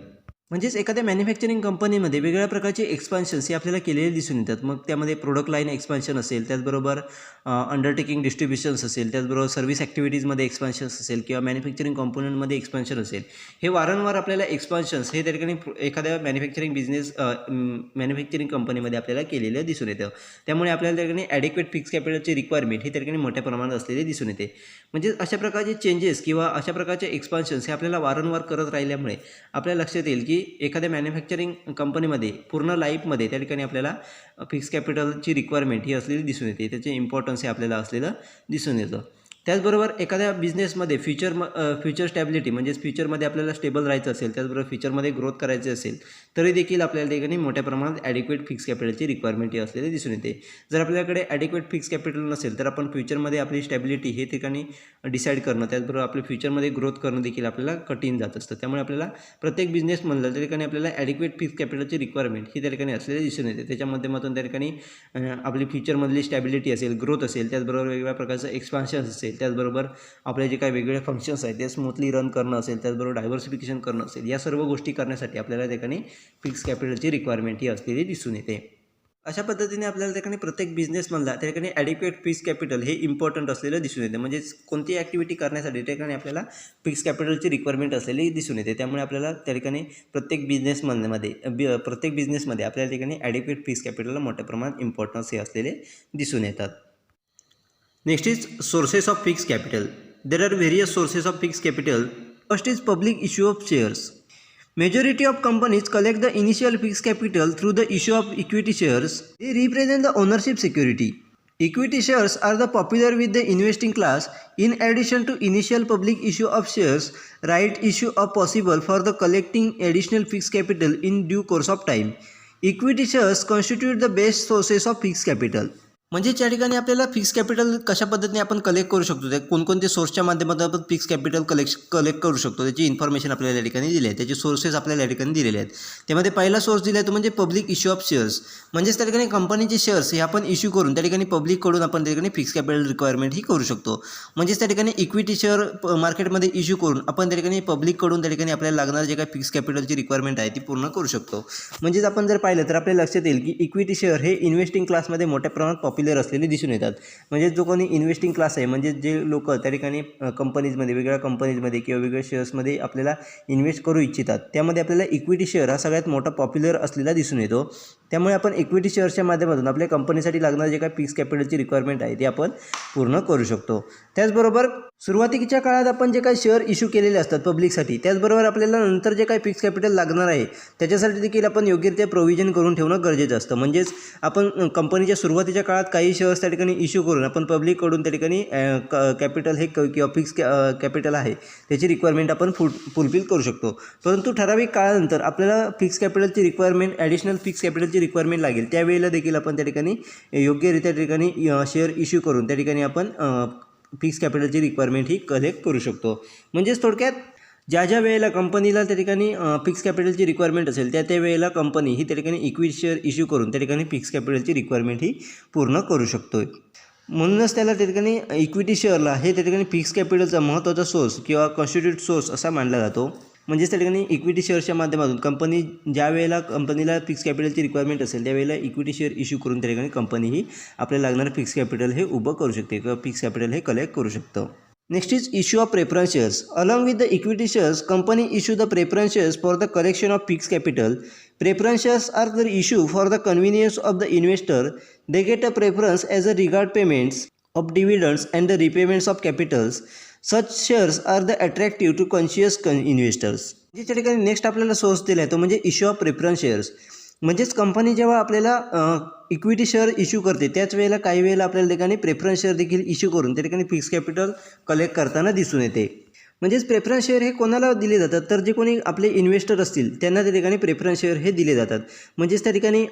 म्हणजेच एखाद्या manufacturing कंपनीमध्ये वेगवेगळ्या प्रकारचे एक्सपान्शन्स हे आपल्याला केलेले दिसून येतात. मग त्यामध्ये प्रोडक्ट लाईन एक्सपान्शन असेल, त्याचबरोबर अंडरटेकिंग डिस्ट्रीब्युशन्स असेल, त्याचबरोबर सर्व्हिस ॲक्टिव्हिटीजमध्ये एक्सपान्शन्स असेल किंवा मॅन्युफॅक्चरिंग कॉम्पोनंटमध्ये एक्सपान्शन असेल. हे वारंवार आपल्याला एक्सपान्शन्स हे त्या ठिकाणी एखाद्या मॅन्युफॅक्चरिंग कंपनीमध्ये आपल्याला केलेलं दिसून येतं. त्यामुळे आपल्याला त्या ठिकाणी ॲडिक्वेट फिक्स कॅपिटलची रिक्वायरमेंट ही त्या ठिकाणी मोठ्या प्रमाणात असलेली दिसून येते. म्हणजे अशा प्रकारचे चेंजेस किंवा अशा प्रकारचे एक्सपान्शन्स हे आपल्याला वारंवार करत राहिल्यामुळे आपल्या लक्षात येईल की एखाद्या मॅन्युफॅक्चरिंग कंपनीमध्ये पूर्ण लाईफमध्ये त्या ठिकाणी आपल्याला फिक्स कॅपिटलची रिक्वायरमेंट ही असलेली दिसून येते. त्याचे इम्पॉर्टन्स हे आपल्याला असलेलं दिसून येतं. त्याचबरोबर एखाद्या बिझनेसमध्ये फ्युचर स्टॅबिलिटी म्हणजेच फ्युचरमध्ये आपल्याला स्टेबल राहायचं असेल, त्याचबरोबर फ्युचरमध्ये ग्रोथ करायचे असेल तरी देखील आपल्याला ठिकाणी मोठ्या प्रमाणात ॲडिक्वेट फिक्स कॅपिटलची रिक्वायरमेंट ही असलेली दिसून येते. जर आपल्याकडे ॲडिक्वेट फिक्स कॅपिटल नसेल तर आपण फ्युचरमध्ये आपली स्टॅबिलिटी हे ठिकाणी डिसाईड करणं, त्याचबरोबर आपल्या फ्युचरमध्ये ग्रोथ करणं देखील आपल्याला कठीण जात असतं. त्यामुळे आपल्याला प्रत्येक बिझनेस म्हणलं त्या ठिकाणी आपल्याला ॲडिक्वेट फिक्स कॅपिटलची रिक्वायरमेंट ही त्या ठिकाणी असलेली दिसून येते. त्याच्या माध्यमातून त्या ठिकाणी आपली फ्युचरमधली स्टॅबिलिटी असेल, ग्रोथ असेल, त्याचबरोबर वेगवेगळ्या प्रकारचं एक्सपान्शन असेल, त्याचबरोबर आपले जे काही वेगवेगळे फंक्शन्स आहेत ते स्मूथली रन करणं असेल, त्याचबरोबर डायव्हर्सिफिकेशन करणं असेल, या सर्व गोष्टी करण्यासाठी आपल्याला त्या ठिकाणी फिक्स कॅपिटलची रिक्वायरमेंट ही असलेली दिसून येते. अशा पद्धतीने आपल्याला त्या ठिकाणी प्रत्येक बिझनेसमधला त्या ठिकाणी ॲडिक्वेट फिक्स कॅपिटल हे इम्पॉर्टंट असलेलं दिसून येते. म्हणजेच कोणती ॲक्टिव्हिटी करण्यासाठी त्या ठिकाणी आपल्याला फिक्स कॅपिटलची रिक्वायरमेंट असलेली दिसून येते. त्यामुळे आपल्याला त्या ठिकाणी प्रत्येक बिझनेसमध्ये आपल्याला ठिकाणी ॲडिक्वेट फिक्स कॅपिटलला मोठ्या प्रमाणात इम्पॉर्टन्स हे असलेले दिसून येतात. Next is sources of fix capital. There are various sources of fixed capital. First is public issue of shares. Majority of companies collect the initial fixed capital through the issue of equity shares. They represent the ownership security. Equity shares are the popular with the investing class. In addition to initial public issue of shares, right issue are possible for the collecting additional fixed capital in due course of time. Equity shares constitute the best sources of fixed capital. म्हणजे त्या ठिकाणी आपल्याला fix capital कशा पद्धतीने आपण collect करू शकतो, त्या कोणकोणते सोर्सच्या माध्यमातून आपण फिक्स कॅपिटल कलेक्ट करू शकतो त्याची इन्फॉर्मेशन आपल्याला या ठिकाणी दिली आहे. त्याचे सोर्सेस आपल्याला या ठिकाणी दिलेले आहेत. त्यामध्ये पहिला सोर्स दिला आहे तो म्हणजे पब्लिक इश्यू ऑफ शेअर्स. म्हणजेच त्या ठिकाणी कंपनीचे शेअर्स हे आपण इश्यू करून त्या ठिकाणी पब्लिककडून आपण त्या ठिकाणी फिक्स कॅपिटल रिक्वायरमेंट ही करू शकतो. म्हणजेच त्या ठिकाणी इक्विटी शेअर मार्केटमध्ये इश्यू करून आपण त्या ठिकाणी पब्लिककडून त्या ठिकाणी आपल्याला लागणारं जे काही फिक्स कॅपिटलची रिक्वायरमेंट आहे ती पूर्ण करू शकतो. म्हणजेच आपण जर पाहिलं तर आपल्याला लक्षात येईल की इक्विटी शेअर हे इन्व्हेस्टिंग क्लासमध्ये मोठ्या प्रमाणात पॉप्युलर असलेले दिसून येतात. म्हणजे जो कोणी इन्व्हेस्टिंग क्लास आहे म्हणजे जे लोक त्या ठिकाणी कंपनीजमध्ये वेगवेगळ्या कंपनीजमध्ये किंवा वेगवेगळ्या शेअर्समध्ये आपल्याला इन्व्हेस्ट करू इच्छितात त्यामध्ये आपल्याला इक्विटी शेअर हा सगळ्यात मोठा पॉप्युलर असलेला दिसून येतो. त्यामुळे आपण इक्विटी शेअर्सच्या माध्यमातून आपल्या कंपनीसाठी लागणारे जे काही फिक्स कॅपिटलची रिक्वायरमेंट आहे ती आपण पूर्ण करू शकतो. त्याचबरोबर सुरुवातीच्या काळात आपण जे काही शेअर इश्यू केलेले असतात पब्लिकसाठी, त्याचबरोबर आपल्याला नंतर जे काही फिक्स कॅपिटल लागणार आहे त्याच्यासाठी देखील आपण योग्यरित्या प्रोव्हिजन करून ठेवणं गरजेचं असतं. म्हणजेच आपण कंपनीच्या सुरुवातीच्या काळात काही शेअर्स त्या ठिकाणी इश्यू करून आपण पब्लिककडून त्या ठिकाणी कॅपिटल हे किंवा फिक्स कॅपिटल आहे त्याची रिक्वायरमेंट आपण फुलफिल करू शकतो. परंतु ठराविक काळानंतर आपल्याला फिक्स कॅपिटलची रिक्वायरमेंट ॲडिशनल फिक्स कॅपिटलची रिक्वायरमेंट लागेल त्यावेळेला देखील आपण त्या ठिकाणी योग्यरित्या त्या ठिकाणी शेअर इश्यू करून त्या ठिकाणी आपण फिक्स कॅपिटलची रिक्वायरमेंट ही कलेक्ट करू शकतो. म्हणजेच थोडक्यात ज्या वेळेला कंपनीला त्या ठिकाणी फिक्स कॅपिटलची रिक्वायरमेंट असेल त्या वेळेला कंपनी ही त्या ठिकाणी इक्विटी शेअर इश्यू करून त्या ठिकाणी फिक्स कॅपिटलची रिक्वायरमेंट ही पूर्ण करू शकतो. म्हणूनच त्याला त्या ठिकाणी इक्विटी शेअरला हे त्या ठिकाणी फिक्स कॅपिटलचा महत्त्वाचा सोर्स किंवा कॉन्स्टिट्यूट सोर्स असा मानला जातो. म्हणजेच त्या ठिकाणी इक्विटी शेअर्सच्या माध्यमातून कंपनी ज्या वेळेला कंपनीला फिक्स कॅपिटलची रिक्वायरमेंट असेल त्यावेळेला इक्विटी शेअर इश्यू करून त्या ठिकाणी कंपनी ही आपल्याला लागणारं फिक्स कॅपिटल हे उभं करू शकते किंवा फिक्स कॅपिटल हे कलेक्ट करू शकतं. Next is issue of preference shares. Along with the equity shares, company issue the preference shares for the collection of fixed capital. Preference shares are the issue for the convenience of the investor. They get a preference as a regard payments of dividends and the repayments of capitals. Such shares are the attractive to conscious investors. ज्या ठिकाणी next आपल्याला source दिला आहे तो म्हणजे issue of preference shares. म्हणजेच company जेव्हा आपल्याला इक्विटी शेअर इश्यू करते त्याच वेळेला काही वेळेला आपल्याला ठिकाणी प्रेफरन्स शेअर देखील इश्यू करून त्या ठिकाणी फिक्स कॅपिटल कलेक्ट करताना दिसून येते. म्हणजेच प्रेफरन्स शेअर हे कोणाला दिले जातात, तर जे कोणी आपले इन्व्हेस्टर असतील त्यांना त्या ठिकाणी प्रेफरन्स शेअर हे दिले जातात. म्हणजेच त्या ठिकाणी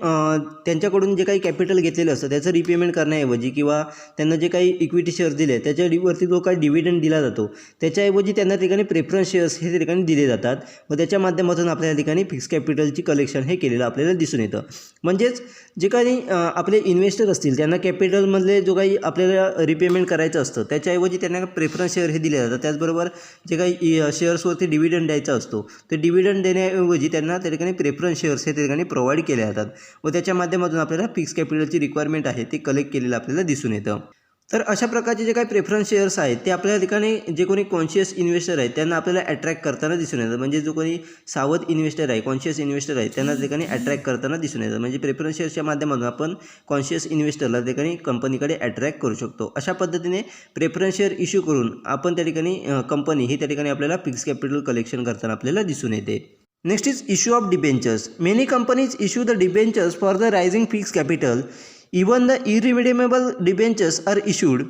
त्यांच्याकडून जे काही कॅपिटल घेतलेलं असतं त्याचं रिपेमेंट करण्याऐवजी किंवा त्यांना जे काही इक्विटी शेअर्स दिले त्याच्यावरती जो काही डिव्हिडंड दिला जातो त्याच्याऐवजी त्यांना त्या ठिकाणी प्रेफरन्स शेअर्स हे त्या ठिकाणी दिले जातात व त्याच्या माध्यमातून आपल्या ठिकाणी फिक्स कॅपिटलची कलेक्शन हे केलेलं आपल्याला दिसून येतं. म्हणजेच जे काही आपले इन्व्हेस्टर असतील त्यांना कॅपिटलमधले जो काही आपल्याला रिपेमेंट करायचं असतं त्याच्याऐवजी त्यांना प्रेफरन्स शेअर हे दिले जातात. त्याचबरोबर जे काही शेअर्सवरती डिव्हिडंड द्यायचा असतो ते डिव्हिडंड देण्याऐवजी त्यांना त्या ठिकाणी प्रेफरन्स शेअर्स हे त्या ठिकाणी प्रोव्हाइड केले जातात व त्याच्या माध्यमातून आपल्याला फिक्स कॅपिटलची रिक्वायरमेंट आहे ते कलेक्ट केलेलं आपल्याला दिसून येतं. तर अशा प्रकारचे जे काही प्रेफरन्स शेअर्स आहेत ते आपल्या ठिकाणी जे कोणी कॉन्शियस इन्व्हेस्टर आहेत त्यांना आपल्याला अट्रॅक्ट करताना दिसून येतं. म्हणजे जो कोणी सावध इन्व्हेस्टर आहे, कॉन्शियस इन्व्हेस्टर आहे त्यांना त्या ठिकाणी अट्रॅक्ट करताना दिसून येतं. म्हणजे प्रेफरन्स शेअर्सच्या माध्यमातून आपण कॉन्शियस इन्व्हेस्टरला त्या ठिकाणी कंपनीकडे अट्रॅक्ट करू शकतो. अशा पद्धतीने प्रेफरन्स शेअर इश्यू करून आपण त्या ठिकाणी कंपनी ही त्या ठिकाणी आपल्याला फिक्स कॅपिटल कलेक्शन करताना आपल्याला दिसून येते. Next is issue of debentures. Many companies issue the debentures for the rising fix capital. Even the irredeemable debentures are issued.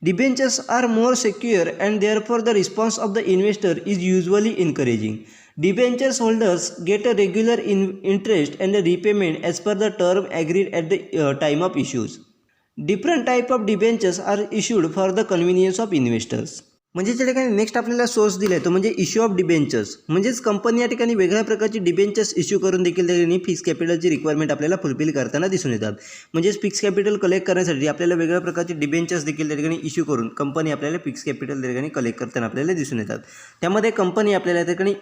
Debentures are more secure and therefore the response of the investor is usually encouraging. Debentures holders get a regular interest and a repayment as per the term agreed at the time of issues. Different type of debentures are issued for the convenience of investors. म्हणजे त्या ठिकाणी next आपल्याला source दिला आहे तो म्हणजे issue of debentures. म्हणजेच company या ठिकाणी वेगळ्या प्रकारची डिबेंचर्स इश्यू करून देखील त्या ठिकाणी फिक्स कॅपिटलची रिक्वायरमेंट आपल्याला फुलफिल करताना दिसून येतात. म्हणजेच फिक्स कॅपिटल कलेक्ट करण्यासाठी आपल्याला वेगळ्या प्रकारचे डिबेंचर्स देखील त्या ठिकाणी इश्यू करून कंपनी आपल्याला फिक्स कॅपिटल त्या ठिकाणी कलेक्ट करताना आपल्याला दिसून येतात. त्यामध्ये कंपनी आपल्याला त्या ठिकाणी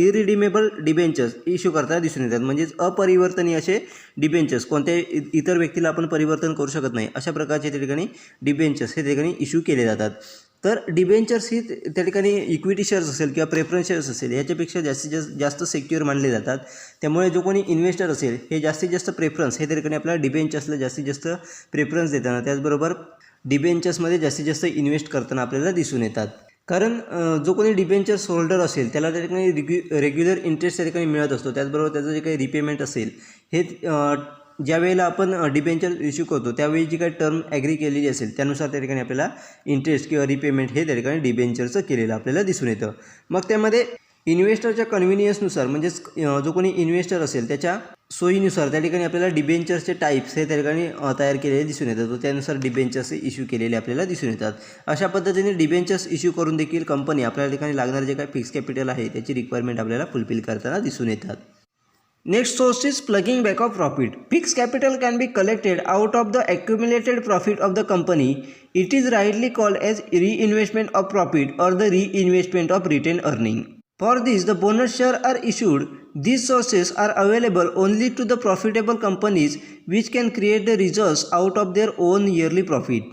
इरिडिमेबल डिबेंचर्स इश्यू करताना दिसून येतात. म्हणजेच अपरिवर्तनीय असे डिबेंचर्स, कोणत्याही इतर व्यक्तीला आपण परिवर्तन करू शकत नाही अशा प्रकारचे त्या ठिकाणी डिबेंचर्स हे त्या ठिकाणी इश्यू केले जातात. तर डिबेंचर्स ही त्या ठिकाणी इक्विटी शेअर्स असेल किंवा प्रेफरन्स शेअर्स असेल याच्यापेक्षा जास्तीत जास्त सिक्युअर मानले जातात. त्यामुळे जो कोणी इन्व्हेस्टर असेल हे जास्तीत जास्त प्रेफरन्स हे त्या ठिकाणी आपल्याला डिबेंचर्सला जास्तीत जास्त प्रेफरन्स देताना त्याचबरोबर डिबेंचर्समध्ये जास्तीत जास्त इन्व्हेस्ट करताना आपल्याला दिसून येतात. कारण जो कोणी डिबेंचर्स होल्डर असेल त्याला त्या ठिकाणी रेग्युलर इंटरेस्ट त्या ठिकाणी मिळत असतो. त्याचबरोबर त्याचं जे काही रिपेमेंट असेल हे ज्या वेळेला आपण डिबेंचर इश्यू करतो त्यावेळी जी काही टर्म ॲग्री केलेली असेल त्यानुसार त्या ठिकाणी आपल्याला इंटरेस्ट किंवा रिपेमेंट हे त्या ठिकाणी डिबेंचरचं केलेलं आपल्याला दिसून येतं. मग त्यामध्ये इन्व्हेस्टरच्या कन्व्हिनियन्सनुसार म्हणजेच जो कोणी इन्व्हेस्टर असेल त्याच्या सोयीनुसार त्या ठिकाणी आपल्याला डिबेंचर्सचे टाईप्स हे त्या ठिकाणी तयार केलेले दिसून येतात. त्यानुसार डिबेंचर्स इश्यू केलेले आपल्याला दिसून येतात. अशा पद्धतीने डिबेंचर्स इश्यू करून देखील कंपनी आपल्या ठिकाणी लागणारे जे काही फिक्स कॅपिटल आहे त्याची रिक्वायरमेंट आपल्याला फुलफिल करताना दिसून येतात. Next source is plugging back of profit. Fixed capital can be collected out of the accumulated profit of the company. It is rightly called as reinvestment of profit or the reinvestment of retained earning. For this, the bonus shares are issued. These sources are available only to the profitable companies which can create the reserves out of their own yearly profit.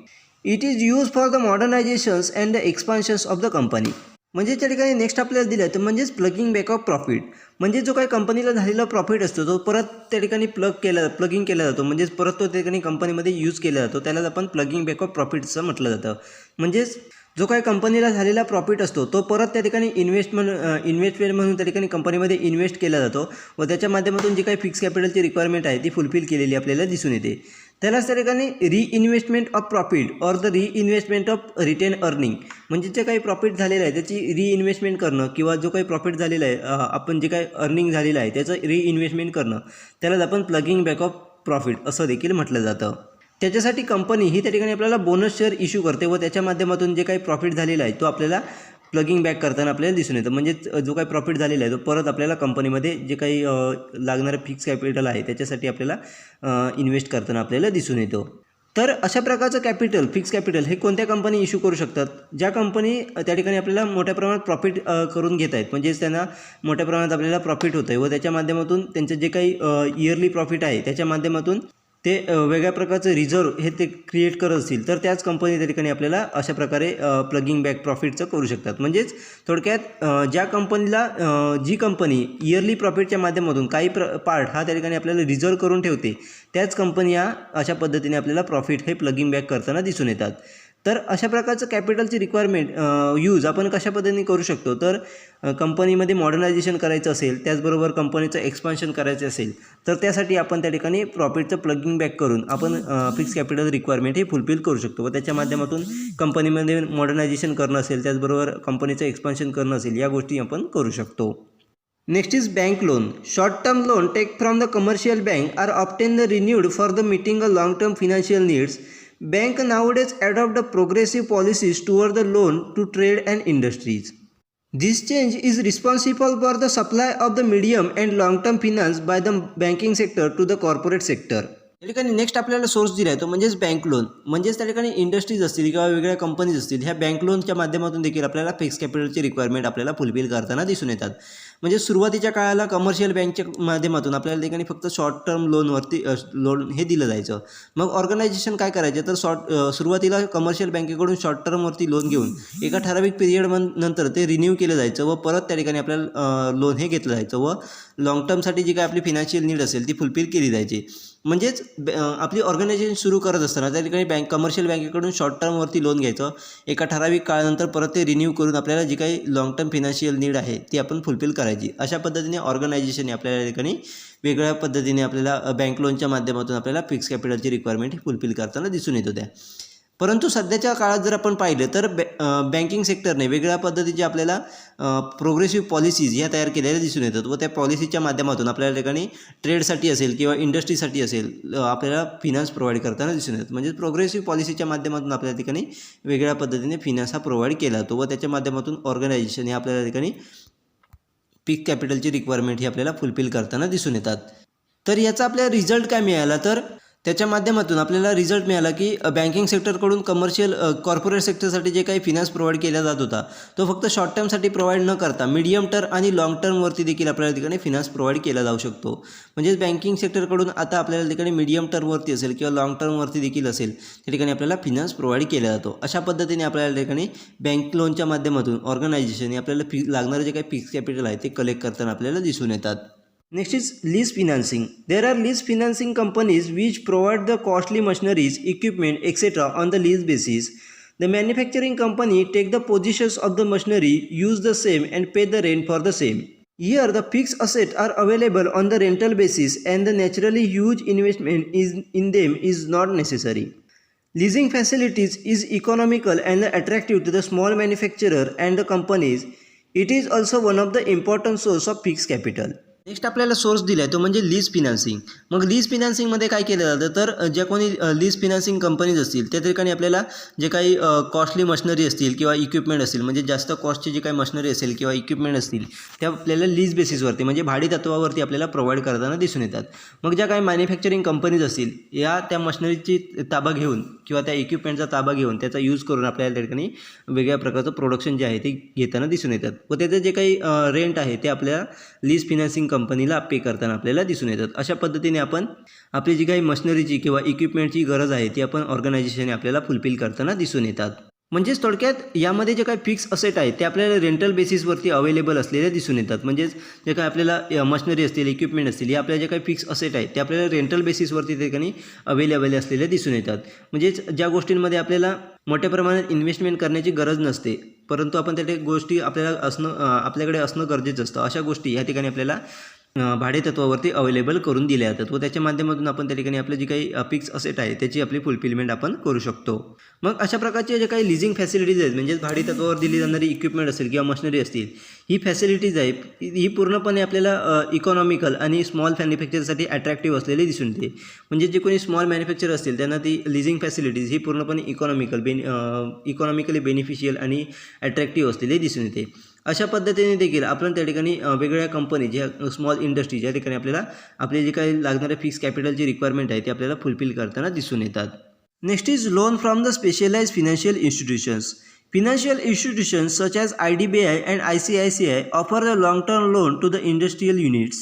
It is used for the modernizations and the expansions of the company. म्हणजे त्या ठिकाणी next आपल्याला दिलं तर म्हणजेच plugging back of profit. म्हणजे जो काही कंपनीला झालेला प्रॉफिट असतो तो परत त्या ठिकाणी प्लगिंग केला जातो. म्हणजेच परत तो त्या ठिकाणी कंपनीमध्ये यूज केला जातो. त्यालाच आपण प्लगिंग बॅक ऑफ प्रॉफिटचं म्हटलं जातं. म्हणजेच जो काही कंपनीला झालेला प्रॉफिट असतो तो परत त्या ठिकाणी इन्व्हेस्टमेंट म्हणून त्या ठिकाणी कंपनीमध्ये इन्व्हेस्ट केला जातो व त्याच्या माध्यमातून जी काही फिक्स कॅपिटलची रिक्वायरमेंट आहे ती फुलफिल केलेली आपल्याला दिसून येते. त्यालाच त्या ठिकाणी reinvestment of profit or the reinvestment of retain earning. म्हणजे जे काही प्रॉफिट झालेलं आहे त्याची रिइन्व्हेस्टमेंट करणं किंवा जो काही प्रॉफिट झालेला आहे आपण जे काही अर्निंग झालेलं आहे त्याचं रिइन्व्हेस्टमेंट करणं त्यालाच आपण प्लगिंग बॅक ऑफ प्रॉफिट असं देखील म्हटलं जातं. त्याच्यासाठी कंपनी ही त्या ठिकाणी आपल्याला बोनस शेअर इश्यू करते व त्याच्या माध्यमातून जे काही प्रॉफिट झालेला आहे तो आपल्याला प्लगिंग बॅक करताना आपल्याला दिसून येतं. म्हणजेच जो काही प्रॉफिट झालेला आहे तो परत आपल्याला कंपनीमध्ये जे काही लागणारं फिक्स कॅपिटल आहे त्याच्यासाठी आपल्याला इन्व्हेस्ट करताना आपल्याला दिसून येतो. तर अशा प्रकारचं फिक्स कॅपिटल हे कोणत्या कंपनी इश्यू करू शकतात? ज्या कंपनी त्या ठिकाणी आपल्याला मोठ्या प्रमाणात प्रॉफिट करून घेत आहेत. म्हणजेच त्यांना मोठ्या प्रमाणात आपल्याला प्रॉफिट होतं आहे व त्याच्या माध्यमातून त्यांचं जे काही इयरली प्रॉफिट आहे त्याच्या माध्यमातून ते वेगळ्या प्रकारचं रिझर्व हे ते क्रिएट करत असतील तर त्याच कंपनी त्या ठिकाणी आपल्याला अशा प्रकारे प्लगिंग बॅक प्रॉफिटचं करू शकतात. म्हणजेच थोडक्यात ज्या कंपनीला जी कंपनी इयरली प्रॉफिटच्या माध्यमातून काही पार्ट हा त्या ठिकाणी आपल्याला रिझर्व करून ठेवते त्याच कंपनी अशा पद्धतीने आपल्याला प्रॉफिट हे प्लगिंग बॅक करताना दिसून येतात. तर अशा प्रकारचं कॅपिटलची रिक्वायरमेंट यूज आपण कशा पद्धतीने करू शकतो, तर कंपनीमध्ये मॉडर्नायझेशन करायचं असेल, त्याचबरोबर कंपनीचं एक्सपान्शन करायचं असेल, तर त्यासाठी आपण त्या ठिकाणी प्रॉफिटचं प्लगिंग बॅक करून आपण फिक्स कॅपिटल रिक्वायरमेंट हे फुलफिल करू शकतो व त्याच्या माध्यमातून कंपनीमध्ये मॉडर्नायझेशन करणं असेल, त्याचबरोबर कंपनीचं एक्सपान्शन करणं असेल, या गोष्टी आपण करू शकतो. Next is bank loan. Short-term loan take from the commercial bank are often renewed for the meeting a long-term financial needs. Bank nowadays adopt the progressive policies toward the loan to trade and industries. This change is responsible for the supply of the medium and long-term finance by the banking sector to the corporate sector. त्या ठिकाणी next आपल्याला source दिला आहे तो म्हणजेच bank loan. म्हणजेच त्या ठिकाणी इंडस्ट्रीज असतील किंवा वेगवेगळ्या कंपनीज असतील, ह्या बँक लोनच्या माध्यमातून देखील आपल्याला फिक्स कॅपिटलची रिक्वायरमेंट आपल्याला फुलफिल करताना दिसून येतात. म्हणजे सुरुवातीच्या काळाला कमर्शियल बँकच्या माध्यमातून आपल्याला ठिकाणी फक्त शॉर्ट टर्म लोनवरती लोन हे दिलं जायचं. मग ऑर्गनायझेशन काय करायचे, तर सुरुवातीला कमर्शियल बँकेकडून शॉर्ट टर्मवरती लोन घेऊन एका ठराविक पिरियड नंतर ते रिन्यू केलं जायचं व परत त्या ठिकाणी आपल्याला लोन हे घेतलं जायचं व लाँग टर्मसाठी जी काय आपली फिनान्शियल नीड असेल ती फुलफिल केली जायची. म्हणजेच आपली ऑर्गनायझेशन सुरू करत असताना त्या ठिकाणी कमर्शियल बँकेकडून शॉर्ट टर्मवरती लोन घ्यायचं, एका ठराविक काळानंतर परत ते रिन्यू करून आपल्याला जी काही लाँग टर्म फिनान्शियल नीड आहे ती आपण फुलफिल करायची. अशा पद्धतीने ऑर्गनायझेशन आपल्याला या ठिकाणी वेगळ्या पद्धतीने आपल्याला बँक लोनच्या माध्यमातून आपल्याला फिक्स कॅपिटलची रिक्वायरमेंट फुलफिल करताना दिसून येत होत्या. परंतु सध्याच्या काळात जर आपण पाहिलं तर बँकिंग सेक्टरने वेगळ्या पद्धतीचे आपल्याला प्रोग्रेसिव्ह पॉलिसीज ह्या तयार केलेल्या दिसून येतात व त्या पॉलिसीच्या माध्यमातून आपल्याला ठिकाणी ट्रेडसाठी असेल किंवा इंडस्ट्रीसाठी असेल आपल्याला फिनान्स प्रोव्हाइड करताना दिसून येतात. म्हणजे प्रोग्रेसिव्ह पॉलिसीच्या माध्यमातून आपल्या ठिकाणी वेगळ्या पद्धतीने फिनान्स हा प्रोव्हाइड केला जातो व त्याच्या माध्यमातून ऑर्गनायझेशन हे आपल्याला ठिकाणी फिक्स कॅपिटलची रिक्वायरमेंट ही आपल्याला फुलफिल करताना दिसून येतात. तर याचा आपल्याला रिझल्ट काय मिळाला, तर त्याच्या माध्यमातून आपल्याला रिझल्ट मिळाला की बँकिंग सेक्टरकडून कमर्शियल कॉर्पोरेट सेक्टरसाठी जे काही फिनान्स प्रोव्हाइड केला जात होता तो फक्त शॉर्ट टर्मसाठी प्रोव्हाइड न करता मीडियम टर्म आणि लाँग टर्मवरती देखील आपल्याला ठिकाणी फिनान्स प्रोव्हाइड केला जाऊ शकतो. म्हणजेच बँकिंग सेक्टरकडून आता आपल्याला ठिकाणी मीडियम टर्मवरती असेल किंवा लाँग टर्मवरती देखील असेल त्या ठिकाणी आपल्याला फिनान्स प्रोव्हाइड केला जातो. अशा पद्धतीने आपल्याला ठिकाणी बँक लोनच्या माध्यमातून ऑर्गनायझेशन आपल्याला लागणारे जे काही फिक्स कॅपिटल आहे ते कलेक्ट करताना आपल्याला दिसून येतात. Next is lease financing. There are lease financing companies which provide the costly machineries, equipment, etc. on the lease basis. The manufacturing company take the positions of the machinery, use the same and pay the rent for the same. Here the fixed assets are available on the rental basis and the naturally huge investment in them is not necessary. Leasing facilities is economical and attractive to the small manufacturer and the companies. It is also one of the important source of fixed capital. Next आपल्याला source दिला आहे तो म्हणजे lease फिनान्सिंग. मग lease फिनान्सिंगमध्ये काय केलं जातं, तर ज्या कोणी लीज फिनान्सिंग कंपनीज असतील त्या ठिकाणी आपल्याला जे काही कॉस्टली मशिनरी असतील किंवा इक्विपमेंट असतील, म्हणजे जास्त कॉस्टची जी काही मशिनरी असेल किंवा इक्विपमेंट असतील त्या आपल्याला लीज बेसिसवरती म्हणजे भाडे तत्वावरती आपल्याला प्रोव्हाइड करताना दिसून येतात. मग ज्या काही मॅन्युफॅक्चरिंग कंपनीज असतील या त्या मशिनरीची ताबा घेऊन किंवा त्या इक्विपमेंटचा ताबा घेऊन त्याचा यूज करून आपल्याला त्या ठिकाणी वेगळ्या प्रकारचं प्रोडक्शन जे आहे ते घेताना दिसून येतात व त्याचं जे काही रेंट आहे ते आपल्याला लीज फिनान्सिंग कंपनीला पे करताना आपल्याला दिसून येतात. अशा पद्धतीने आपण आपली जी काही मशिनरीची किंवा इक्विपमेंटची गरज आहे ती आपण ऑर्गनायझेशन आपल्याला फुलफिल करताना दिसून येतात. म्हणजेच थोडक्यात यामध्ये जे काही फिक्स असेट आहे ते आपल्याला रेंटल बेसिसवरती अवेलेबल असलेले दिसून येतात. म्हणजेच जे काही आपल्याला मशिनरी असतील, इक्विपमेंट असतील, या आपल्या जे काही फिक्स असेट आहे ते आपल्याला रेंटल बेसिसवरती त्या ठिकाणी अवेलेबल असलेले दिसून येतात. म्हणजेच ज्या गोष्टींमध्ये आपल्याला मोठ्या प्रमाणात इन्व्हेस्टमेंट करण्याची गरज नसते परंतु आपण त्या गोष्टी आपल्याकडे असणं गरजेचं असतं, अशा गोष्टी या ठिकाणी आपल्याला भाडेतत्वावरती अवेलेबल करून दिल्या जातात व त्याच्या माध्यमातून आपण त्या ठिकाणी आपलं जी काही फिक्स असेट आहे त्याची आपली फुलफिलमेंट आपण करू शकतो. मग अशा प्रकारचे जे काही लिझिंग फॅसिलिटीज आहेत म्हणजे भाडेतत्वावर दिली जाणारी इक्विपमेंट असेल किंवा मशिनरी असतील, ही फॅसिलिटीज आहे ही पूर्णपणे आपल्याला इकॉनॉमिकल आणि स्मॉल मॅन्युफॅक्चरसाठी अट्रॅक्टिव्ह असलेली दिसून येते. म्हणजे जे कोणी स्मॉल मॅन्युफॅक्चर असतील त्यांना ती लिझिंग फॅसिलिटीज ही पूर्णपणे इकॉनॉमिकली बेनिफिशियल आणि अट्रॅक्टिव्ह असलेली दिसून येते. अशा पद्धतीने देखील आपण त्या ठिकाणी वेगवेगळ्या कंपनी ज्या स्मॉल इंडस्ट्री ज्या ठिकाणी आपल्याला आपले जे काही लागणारे फिक्स कॅपिटलची रिक्वायरमेंट आहे ते आपल्याला फुलफिल करताना दिसून येतात. Next is loan from the specialised financial institutions. Financial institutions such as IDBI and ICICI offer a long-term loan to the industrial units.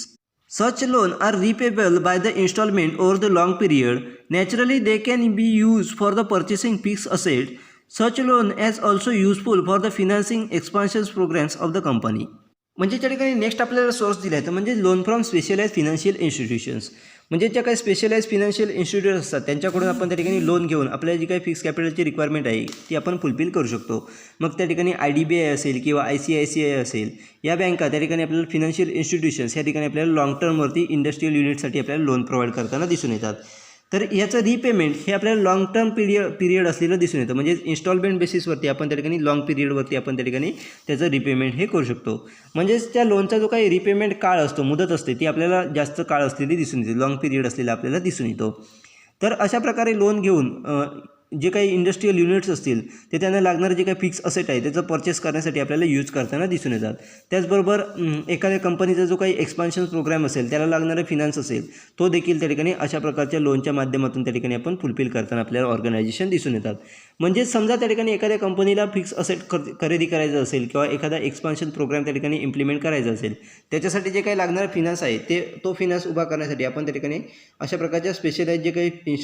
Such loans are repayable by the installment over the long period. Naturally, they can be used for the purchasing fixed assets. Such loan is also useful for the financing expansion programs of the company. म्हणजे त्या ठिकाणी next आपल्याला source दिला आहे तर म्हणजे loan from specialise financial institutions. म्हणजे ज्या काही स्पेशलाइज फिनान्शियल इन्स्टिट्यूट असतात त्यांच्याकडून आपण त्या ठिकाणी लोन घेऊन आपल्याला जी काही फिक्स कॅपिटलची रिक्वायरमेंट आहे ती आपण फुलफिल करू शकतो. मग त्या ठिकाणी IDBI असेल किंवा ICICI असेल या बँका त्या ठिकाणी आपल्याला फिनान्शियल इन्स्टिट्यूशन्स या ठिकाणी आपल्याला लॉंग टर्मवरती इंडस्ट्रियल युनिटसाठी आपल्याला लोन प्रोव्हाइड करताना दिसून येतात. तर याचं रिपेमेंट हे आपल्याला लॉंग टर्म पिरियड असलेलं दिसून येतं. म्हणजे इन्स्टॉलमेंट बेसिसवरती आपण त्या ठिकाणी लॉंग पिरियडवरती आपण त्या ठिकाणी त्याचं रिपेमेंट हे करू शकतो. म्हणजेच त्या लोनचा जो काही रिपेमेंट काळ असतो, मुदत असते, ती आपल्याला जास्त काळ असलेली दिसून येते, लॉंग पिरियड असलेला आपल्याला दिसून येतो. तर अशा प्रकारे लोन घेऊन जे काही इंडस्ट्रियल युनिट्स असतील ते त्यांना लागणारं जे काही फिक्स असेट आहे त्याचं परचेस करण्यासाठी आपल्याला यूज करताना दिसून येतात. त्याचबरोबर एखाद्या कंपनीचा जो काही एक्सपान्शन प्रोग्राम असेल त्याला लागणारे फिनान्स असेल तो देखील त्या ठिकाणी अशा प्रकारच्या लोनच्या माध्यमातून त्या ठिकाणी आपण फुलफिल करताना आपल्याला ऑर्गनायझेशन दिसून येतात. म्हणजे समजा त्या ठिकाणी एखाद्या कंपनीला फिक्स असेट खरेदी करायचं असेल किंवा एखादा एक्सपान्शन प्रोग्राम त्या ठिकाणी इम्प्लिमेंट करायचा असेल त्याच्यासाठी जे काही लागणारं फिनान्स आहे तो फिनान्स उभा करण्यासाठी आपण त्या ठिकाणी अशा प्रकारच्या स्पेशलाइज जे काही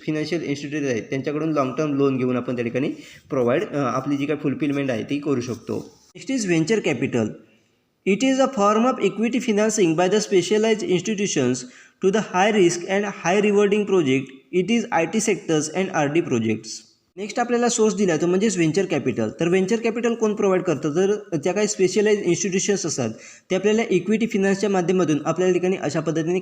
फिनान्शियल इन्स्टिट्यूट आहेत त्यांच्याकडून लॉंग टर्म लोन घेऊन आपण त्या ठिकाणी आपली जी काही फुलफिलमेंट आहे ती करू शकतो. Next is venture capital. It is a form of equity financing by the specialised institutions to the high risk and high rewarding project. It is IT sectors and RD projects. Next आपल्याला source दिला तो म्हणजेच venture capital. तर venture capital कोण provide करतं, तर त्या काही स्पेशलाइज इन्स्टिट्यूशन्स असतात ते आपल्याला इक्विटी फिनान्सच्या माध्यमातून आपल्या ठिकाणी अशा पद्धतीने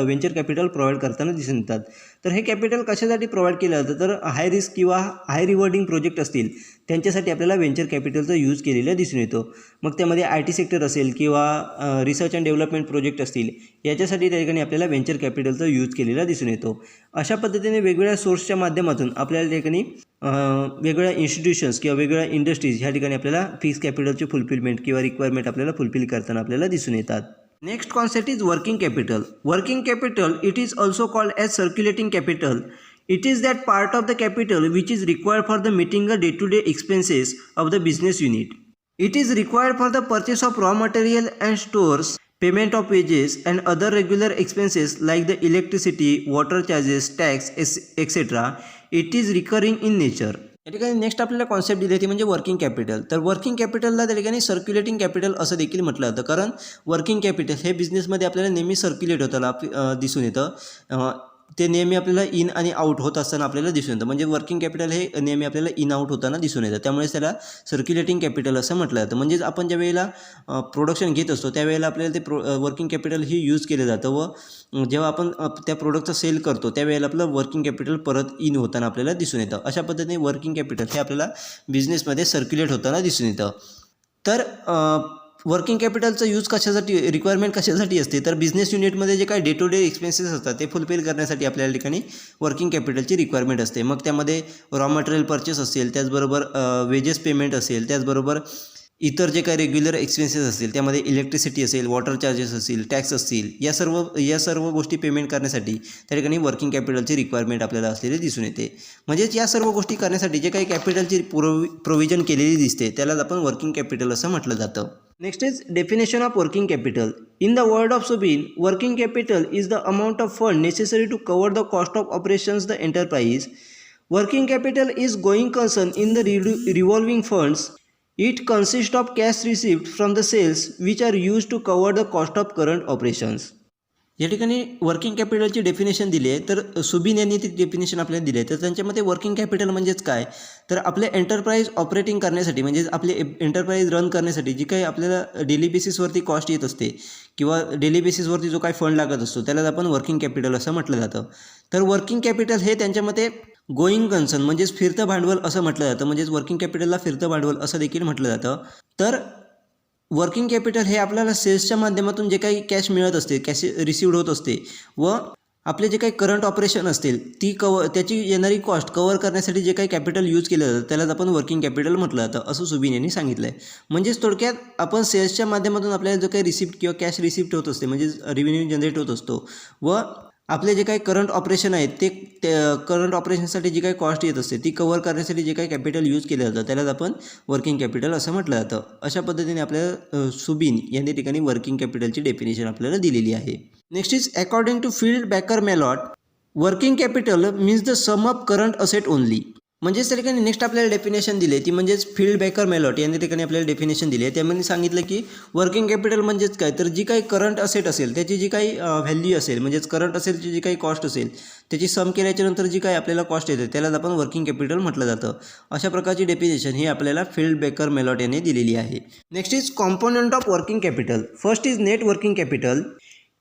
व्हेंचर कॅपिटल प्रोव्हाइड करताना दिसून येतात. तर हे कॅपिटल कशासाठी प्रोव्हाइड केलं जातं, तर हाय रिस्क किंवा हाय रिवॉर्डिंग प्रोजेक्ट असतील त्यांच्यासाठी आपल्याला व्हेंचर कॅपिटलचा यूज केलेला दिसून येतो. मग त्यामध्ये IT सेक्टर असेल किंवा रिसर्च अँड डेव्हलपमेंट प्रोजेक्ट असतील याच्यासाठी त्या ठिकाणी आपल्याला व्हेंचर कॅपिटलचा यूज केलेला दिसून येतो. अशा पद्धतीने वेगवेगळ्या सोर्सच्या माध्यमातून आपल्याला त्या ठिकाणी वेगवेगळ्या इन्स्टिट्यूशन्स किंवा वेगवेगळ्या इंडस्ट्रीज ह्या ठिकाणी आपल्याला फिक्स कॅपिटलची फुलफिलमेंट किंवा रिक्वायरमेंट आपल्याला फुलफिल करताना आपल्याला दिसून येतात. Next concept is working capital. Working capital it is also called as circulating capital. It is that part of the capital which is required for the meeting the day-to-day expenses of the business unit. It is required for the purchase of raw material and stores, payment of wages and other regular expenses like the electricity, water charges, tax, etc. It is recurring in nature. या ठिकाणी next आपल्याला concept दिली ती म्हणजे working capital. तर working कॅपिटलला त्या ठिकाणी circulating capital असं देखील म्हटलं जातं, कारण वर्किंग कॅपिटल हे बिझनेसमध्ये आपल्याला नेहमी सर्क्युलेट होताना दिसून येतं. ते नेहमी आपल्याला इन आणि आउट होत असताना आपल्याला दिसून येतं. म्हणजे वर्किंग कॅपिटल हे नेहमी आपल्याला इन आउट होताना दिसून येतं, त्यामुळेच त्याला सर्क्युलेटिंग कॅपिटल असं म्हटलं जातं. म्हणजेच आपण ज्या वेळेला प्रोडक्शन घेत असतो त्यावेळेला आपल्याला ते वर्किंग कॅपिटल ही यूज केलं जातं व जेव्हा आपण त्या प्रोडक्टचं सेल करतो त्यावेळेला आपलं वर्किंग कॅपिटल परत इन होताना आपल्याला दिसून येतं. अशा पद्धतीने वर्किंग कॅपिटल हे आपल्याला बिझनेसमध्ये सर्क्युलेट होताना दिसून येतं. तर वर्किंग कॅपिटलचा यूज कशासाठी, रिक्वायरमेंट कशासाठी असते, तर बिझनेस युनिटमध्ये जे काही डे टू डे एक्सपेन्सेस असतात ते फुलफिल करण्यासाठी आपल्या ठिकाणी वर्किंग कॅपिटलची रिक्वायरमेंट असते. मग त्यामध्ये रॉ मटेरियल परचेस असेल, त्याचबरोबर वेजेस पेमेंट असेल, त्याचबरोबर इतर जे काही रेग्युलर एक्सपेन्सेस असतील त्यामध्ये इलेक्ट्रिसिटी असेल, वॉटर चार्जेस असतील, टॅक्स असतील, या सर्व गोष्टी पेमेंट करण्यासाठी त्या ठिकाणी वर्किंग कॅपिटलची रिक्वायरमेंट आपल्याला असलेली दिसून येते. म्हणजेच या सर्व गोष्टी करण्यासाठी जे काही कॅपिटलची प्रोव्हिजन केलेली दिसते त्यालाच आपण वर्किंग कॅपिटल असं म्हटलं जातं. Next is definition of working capital. In the word of Subin, working capital is the amount of fund necessary to cover the cost of operations the enterprise. Working capital is going concern in the revolving funds. It consists of cash received from the sales which are used to cover the cost of current operations. या ठिकाणी working कॅपिटलची definition दिली आहे, तर सुबीन यांनी ती definition आपल्याला दिली आहे. तर त्यांच्यामध्ये वर्किंग कॅपिटल म्हणजेच काय, तर आपले एंटरप्राइज ऑपरेटिंग करण्यासाठी म्हणजेच आपले एंटरप्राइज रन करण्यासाठी जी काही आपल्याला डेली बेसिसवरती कॉस्ट येत असते किंवा डेली बेसिसवरती जो काही फंड लागत असतो त्यालाच आपण वर्किंग कॅपिटल असं म्हटलं जातं. तर वर्किंग कॅपिटल हे त्यांच्यामध्ये गोईंग कन्सर्न म्हणजेच फिरतं भांडवल असं म्हटलं जातं. म्हणजेच वर्किंग कॅपिटलला फिरतं भांडवल असं देखील म्हटलं जातं. तर वर्किंग कॅपिटल हे आपल्याला सेल्सच्या माध्यमातून जे काही कॅश मिळत असते, कॅश रिसिव्ड होत असते व आपले जे काही करंट ऑपरेशन असतील त्याची येणारी कॉस्ट कव्हर करण्यासाठी जे काही कॅपिटल यूज केलं जातं त्यालाच आपण वर्किंग कॅपिटल म्हटलं जातं असं सुबीन यांनी सांगितलं आहे. म्हणजेच थोडक्यात आपण सेल्सच्या माध्यमातून आपल्याला जो काही रिसिप्ट किंवा कॅश रिसिप्ट होत असते म्हणजेच रेव्हेन्यू जनरेट होत असतो व आपले जे काही करंट ऑपरेशन आहेत ते करंट ऑपरेशनसाठी जी काही कॉस्ट येत असते ती कव्हर करण्यासाठी जे काही कॅपिटल यूज केलं जातं त्यालाच आपण वर्किंग कॅपिटल असं म्हटलं जातं. अशा पद्धतीने आपल्याला सुबीन यांनी ठिकाणी वर्किंग कॅपिटलची डेफिनेशन आपल्याला दिलेली आहे. Next is according to Field Backer Mellot, working capital means the sum of current asset only. म्हणजेच त्या ठिकाणी नेक्स्ट आपल्याला डेफिनेशन दिली ती म्हणजेच फील्ड बेकर मेलॉट यांनी ठिकाणी आपल्याला डेफिनेशन दिली आहे. त्यामध्ये सांगितलं की वर्किंग कॅपिटल म्हणजेच काय, तर जी काही करंट असेट असेल त्याची जी काही व्हॅल्यू असेल म्हणजेच करंट असेलची जी काही कॉस्ट असेल त्याची सम केल्याच्यानंतर जी काही आपल्याला कॉस्ट येते त्यालाच आपण वर्किंग कॅपिटल म्हटलं जातं. अशा प्रकारची डेफिनेशन ही आपल्याला फील्ड बेकर मेलॉट यांनी दिलेली आहे. Next is component of working capital. First is net working capital.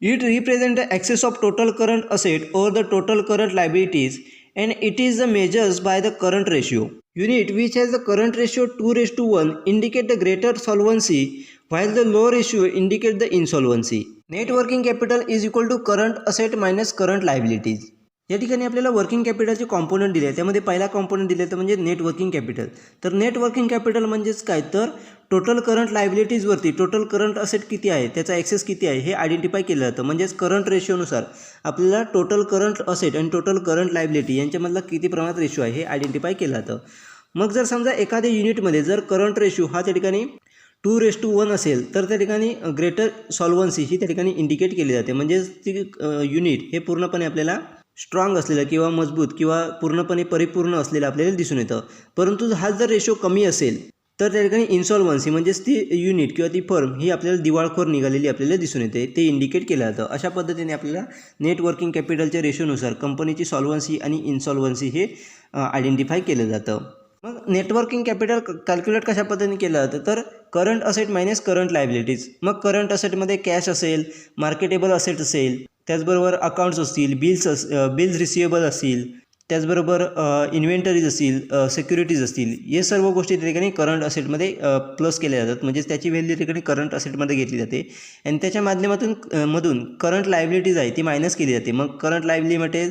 It represents the excess of total current asset over the total current liabilities, and it is the measures by the current ratio. Unit which has the current ratio 2:1 indicate the greater solvency while the low ratio indicate the insolvency. Net working capital is equal to current asset minus current liabilities. या ठिकाणी आपल्याला working कॅपिटलचे component दिले आहे. त्यामध्ये पहिला component दिले तर म्हणजे नेट वर्किंग कॅपिटल. तर नेट वर्किंग कॅपिटल म्हणजेच काय, तर टोटल करंट लायबिलिटीजवरती टोटल करंट असेट किती आहे त्याचा ॲक्सेस किती आहे हे आयडेंटिफाय केलं जातं. म्हणजेच करंट रेशिओनुसार आपल्याला टोटल करंट असेट आणि टोटल करंट लायबिलिटी यांच्यामधला किती प्रमाणात रेशिओ आहे हे आयडेंटिफाय केलं जातं. मग जर समजा एखाद्या युनिटमध्ये जर करंट रेशिओ हा त्या ठिकाणी 2:1 असेल तर त्या ठिकाणी ग्रेटर सॉल्वन्सी ही त्या ठिकाणी इंडिकेट केली जाते. म्हणजेच ती युनिट हे पूर्णपणे आपल्याला स्ट्रॉंग असलेलं किंवा मजबूत किंवा पूर्णपणे परिपूर्ण असलेलं आपल्याला दिसून येतं. परंतु हा जर रेशो कमी असेल तर त्या ठिकाणी इन्सॉल्वन्सी म्हणजेच ती युनिट किंवा ती फर्म ही आपल्याला दिवाळखोर निघालेली आपल्याला दिसून येते, ते इंडिकेट केलं जातं. अशा पद्धतीने आपल्याला नेट वर्किंग कॅपिटलच्या रेशोनुसार कंपनीची सॉल्वन्सी आणि इन्सॉल्वन्सी हे आयडेंटिफाय केलं जातं. मग नेटवर्किंग कॅपिटल कॅल्क्युलेट कशा पद्धतीने केलं जातं, तर current asset minus current liabilities. मग करंट असेटमध्ये कॅश असेल, मार्केटेबल असेट असेल, त्याचबरोबर अकाउंट्स असतील, बिल्स रिसिवेबल असतील, त्याचबरोबर इन्व्हेंटरीज असतील, सिक्युरिटीज असतील, हे सर्व गोष्टी त्या ठिकाणी करंट असेटमध्ये प्लस केल्या जातात. म्हणजेच त्याची व्हॅल्यू त्या ठिकाणी करंट असेटमध्ये घेतली जाते आणि त्याच्या मधून करंट लायबिलिटीज आहे ती मायनस केली जाते. मग करंट लायबिलिटीमध्ये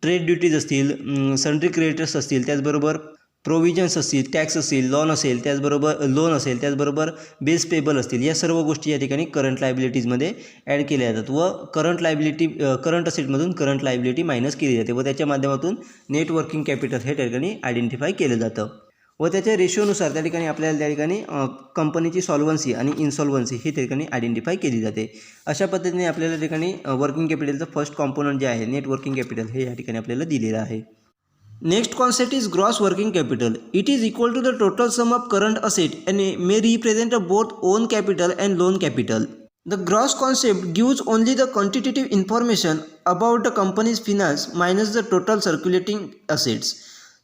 ट्रेड ड्युटीज असतील, सन्ड्री क्रेडिटर्स असतील, त्याचबरोबर प्रोव्हिजन्स असतील, टॅक्स असतील, लोन असेल, त्याचबरोबर बिल्स पेबल असतील, या सर्व गोष्टी या ठिकाणी करंट लायबिलिटीजमध्ये ॲड केल्या जातात व करंट असेटमधून करंट लायबिलिटी मायनस केली जाते व त्याच्या माध्यमातून नेट वर्किंग कॅपिटल हे त्या ठिकाणी आयडेंटिफाय केलं जातं व त्याच्या रेशिओनुसार त्या ठिकाणी आपल्याला त्या ठिकाणी कंपनीची सॉल्वन्सी आणि इन्सॉल्वन्सी ही त्या ठिकाणी आयडेंटिफाय केली जाते. अशा पद्धतीने आपल्याला त्या ठिकाणी वर्किंग कॅपिटलचं फर्स्ट कॉम्पोनंट जे आहे नेट वर्किंग कॅपिटल हे या ठिकाणी आपल्याला दिलेलं आहे. Next concept is gross working capital. It is equal to the total sum of current asset and may represent both own capital and loan capital. The gross concept gives only the quantitative information about the company's finance minus the total circulating assets.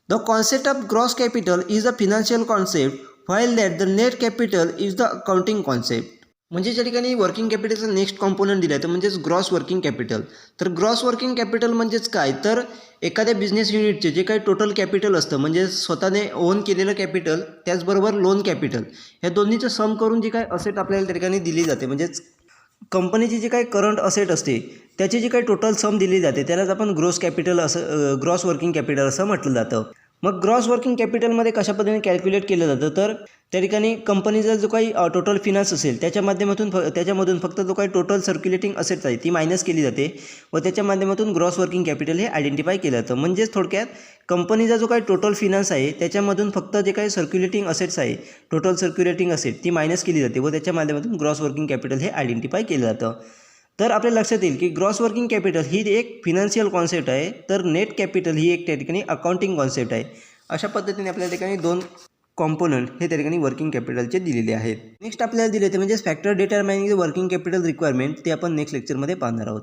The concept of gross capital is a financial concept, while that the net capital is the accounting concept. म्हणजे ज्या ठिकाणी working कॅपिटलचा next component दिला आहे तर म्हणजेच gross working capital. तर gross working capital म्हणजेच काय, तर एखाद्या बिझनेस युनिटचे जे काही टोटल कॅपिटल असतं म्हणजे स्वतःने ओन केलेलं कॅपिटल त्याचबरोबर लोन कॅपिटल ह्या दोन्हीचं सम करून जी काही असेट आपल्याला त्या ठिकाणी दिली जाते म्हणजेच कंपनीची जी काही करंट असेट असते त्याची जी काही टोटल सम दिली जाते त्यालाच आपण ग्रॉस वर्किंग कॅपिटल असं म्हटलं जातं. मग ग्रॉस वर्किंग कॅपिटलमध्ये कशा पद्धतीने कॅल्क्युलेट केलं जातं, तर त्या ठिकाणी कंपनीचा जो काही टोटल फिनान्स असेल त्याच्यामधून फक्त जो काही टोटल सर्क्युलेटिंग असेट्स आहे ती मायनस केली जाते व त्याच्या माध्यमातून ग्रॉस वर्किंग कॅपिटल हे आयडेंटिफाय केलं जातं. म्हणजेच थोडक्यात कंपनीचा जो काही टोटल फिनान्स आहे त्याच्यामधून फक्त जे काही सर्क्युलेटिंग असेट्स आहे टोटल सर्क्युलेटिंग असेट ती मायनस केली जाते व त्याच्या माध्यमातून ग्रॉस वर्किंग कॅपिटल हे आयडेंटिफाय केलं जातं. तर आपल्या लक्षात येईल की ग्रॉस वर्किंग कॅपिटल ही एक फिनान्शियल कॉन्सेप्ट आहे तर नेट कॅपिटल ही एक त्या ठिकाणी अकाउंटिंग कॉन्सेप्ट आहे. अशा पद्धतीने आपल्या ठिकाणी दोन कॉम्पोनंट हे त्या ठिकाणी वर्किंग कॅपिटलचे दिलेले आहेत. नेक्स्ट आपल्याला दिले ते म्हणजे factor determining the working capital requirement, ते आपण नेक्स्ट लेक्चरमध्ये पाहणार आहोत.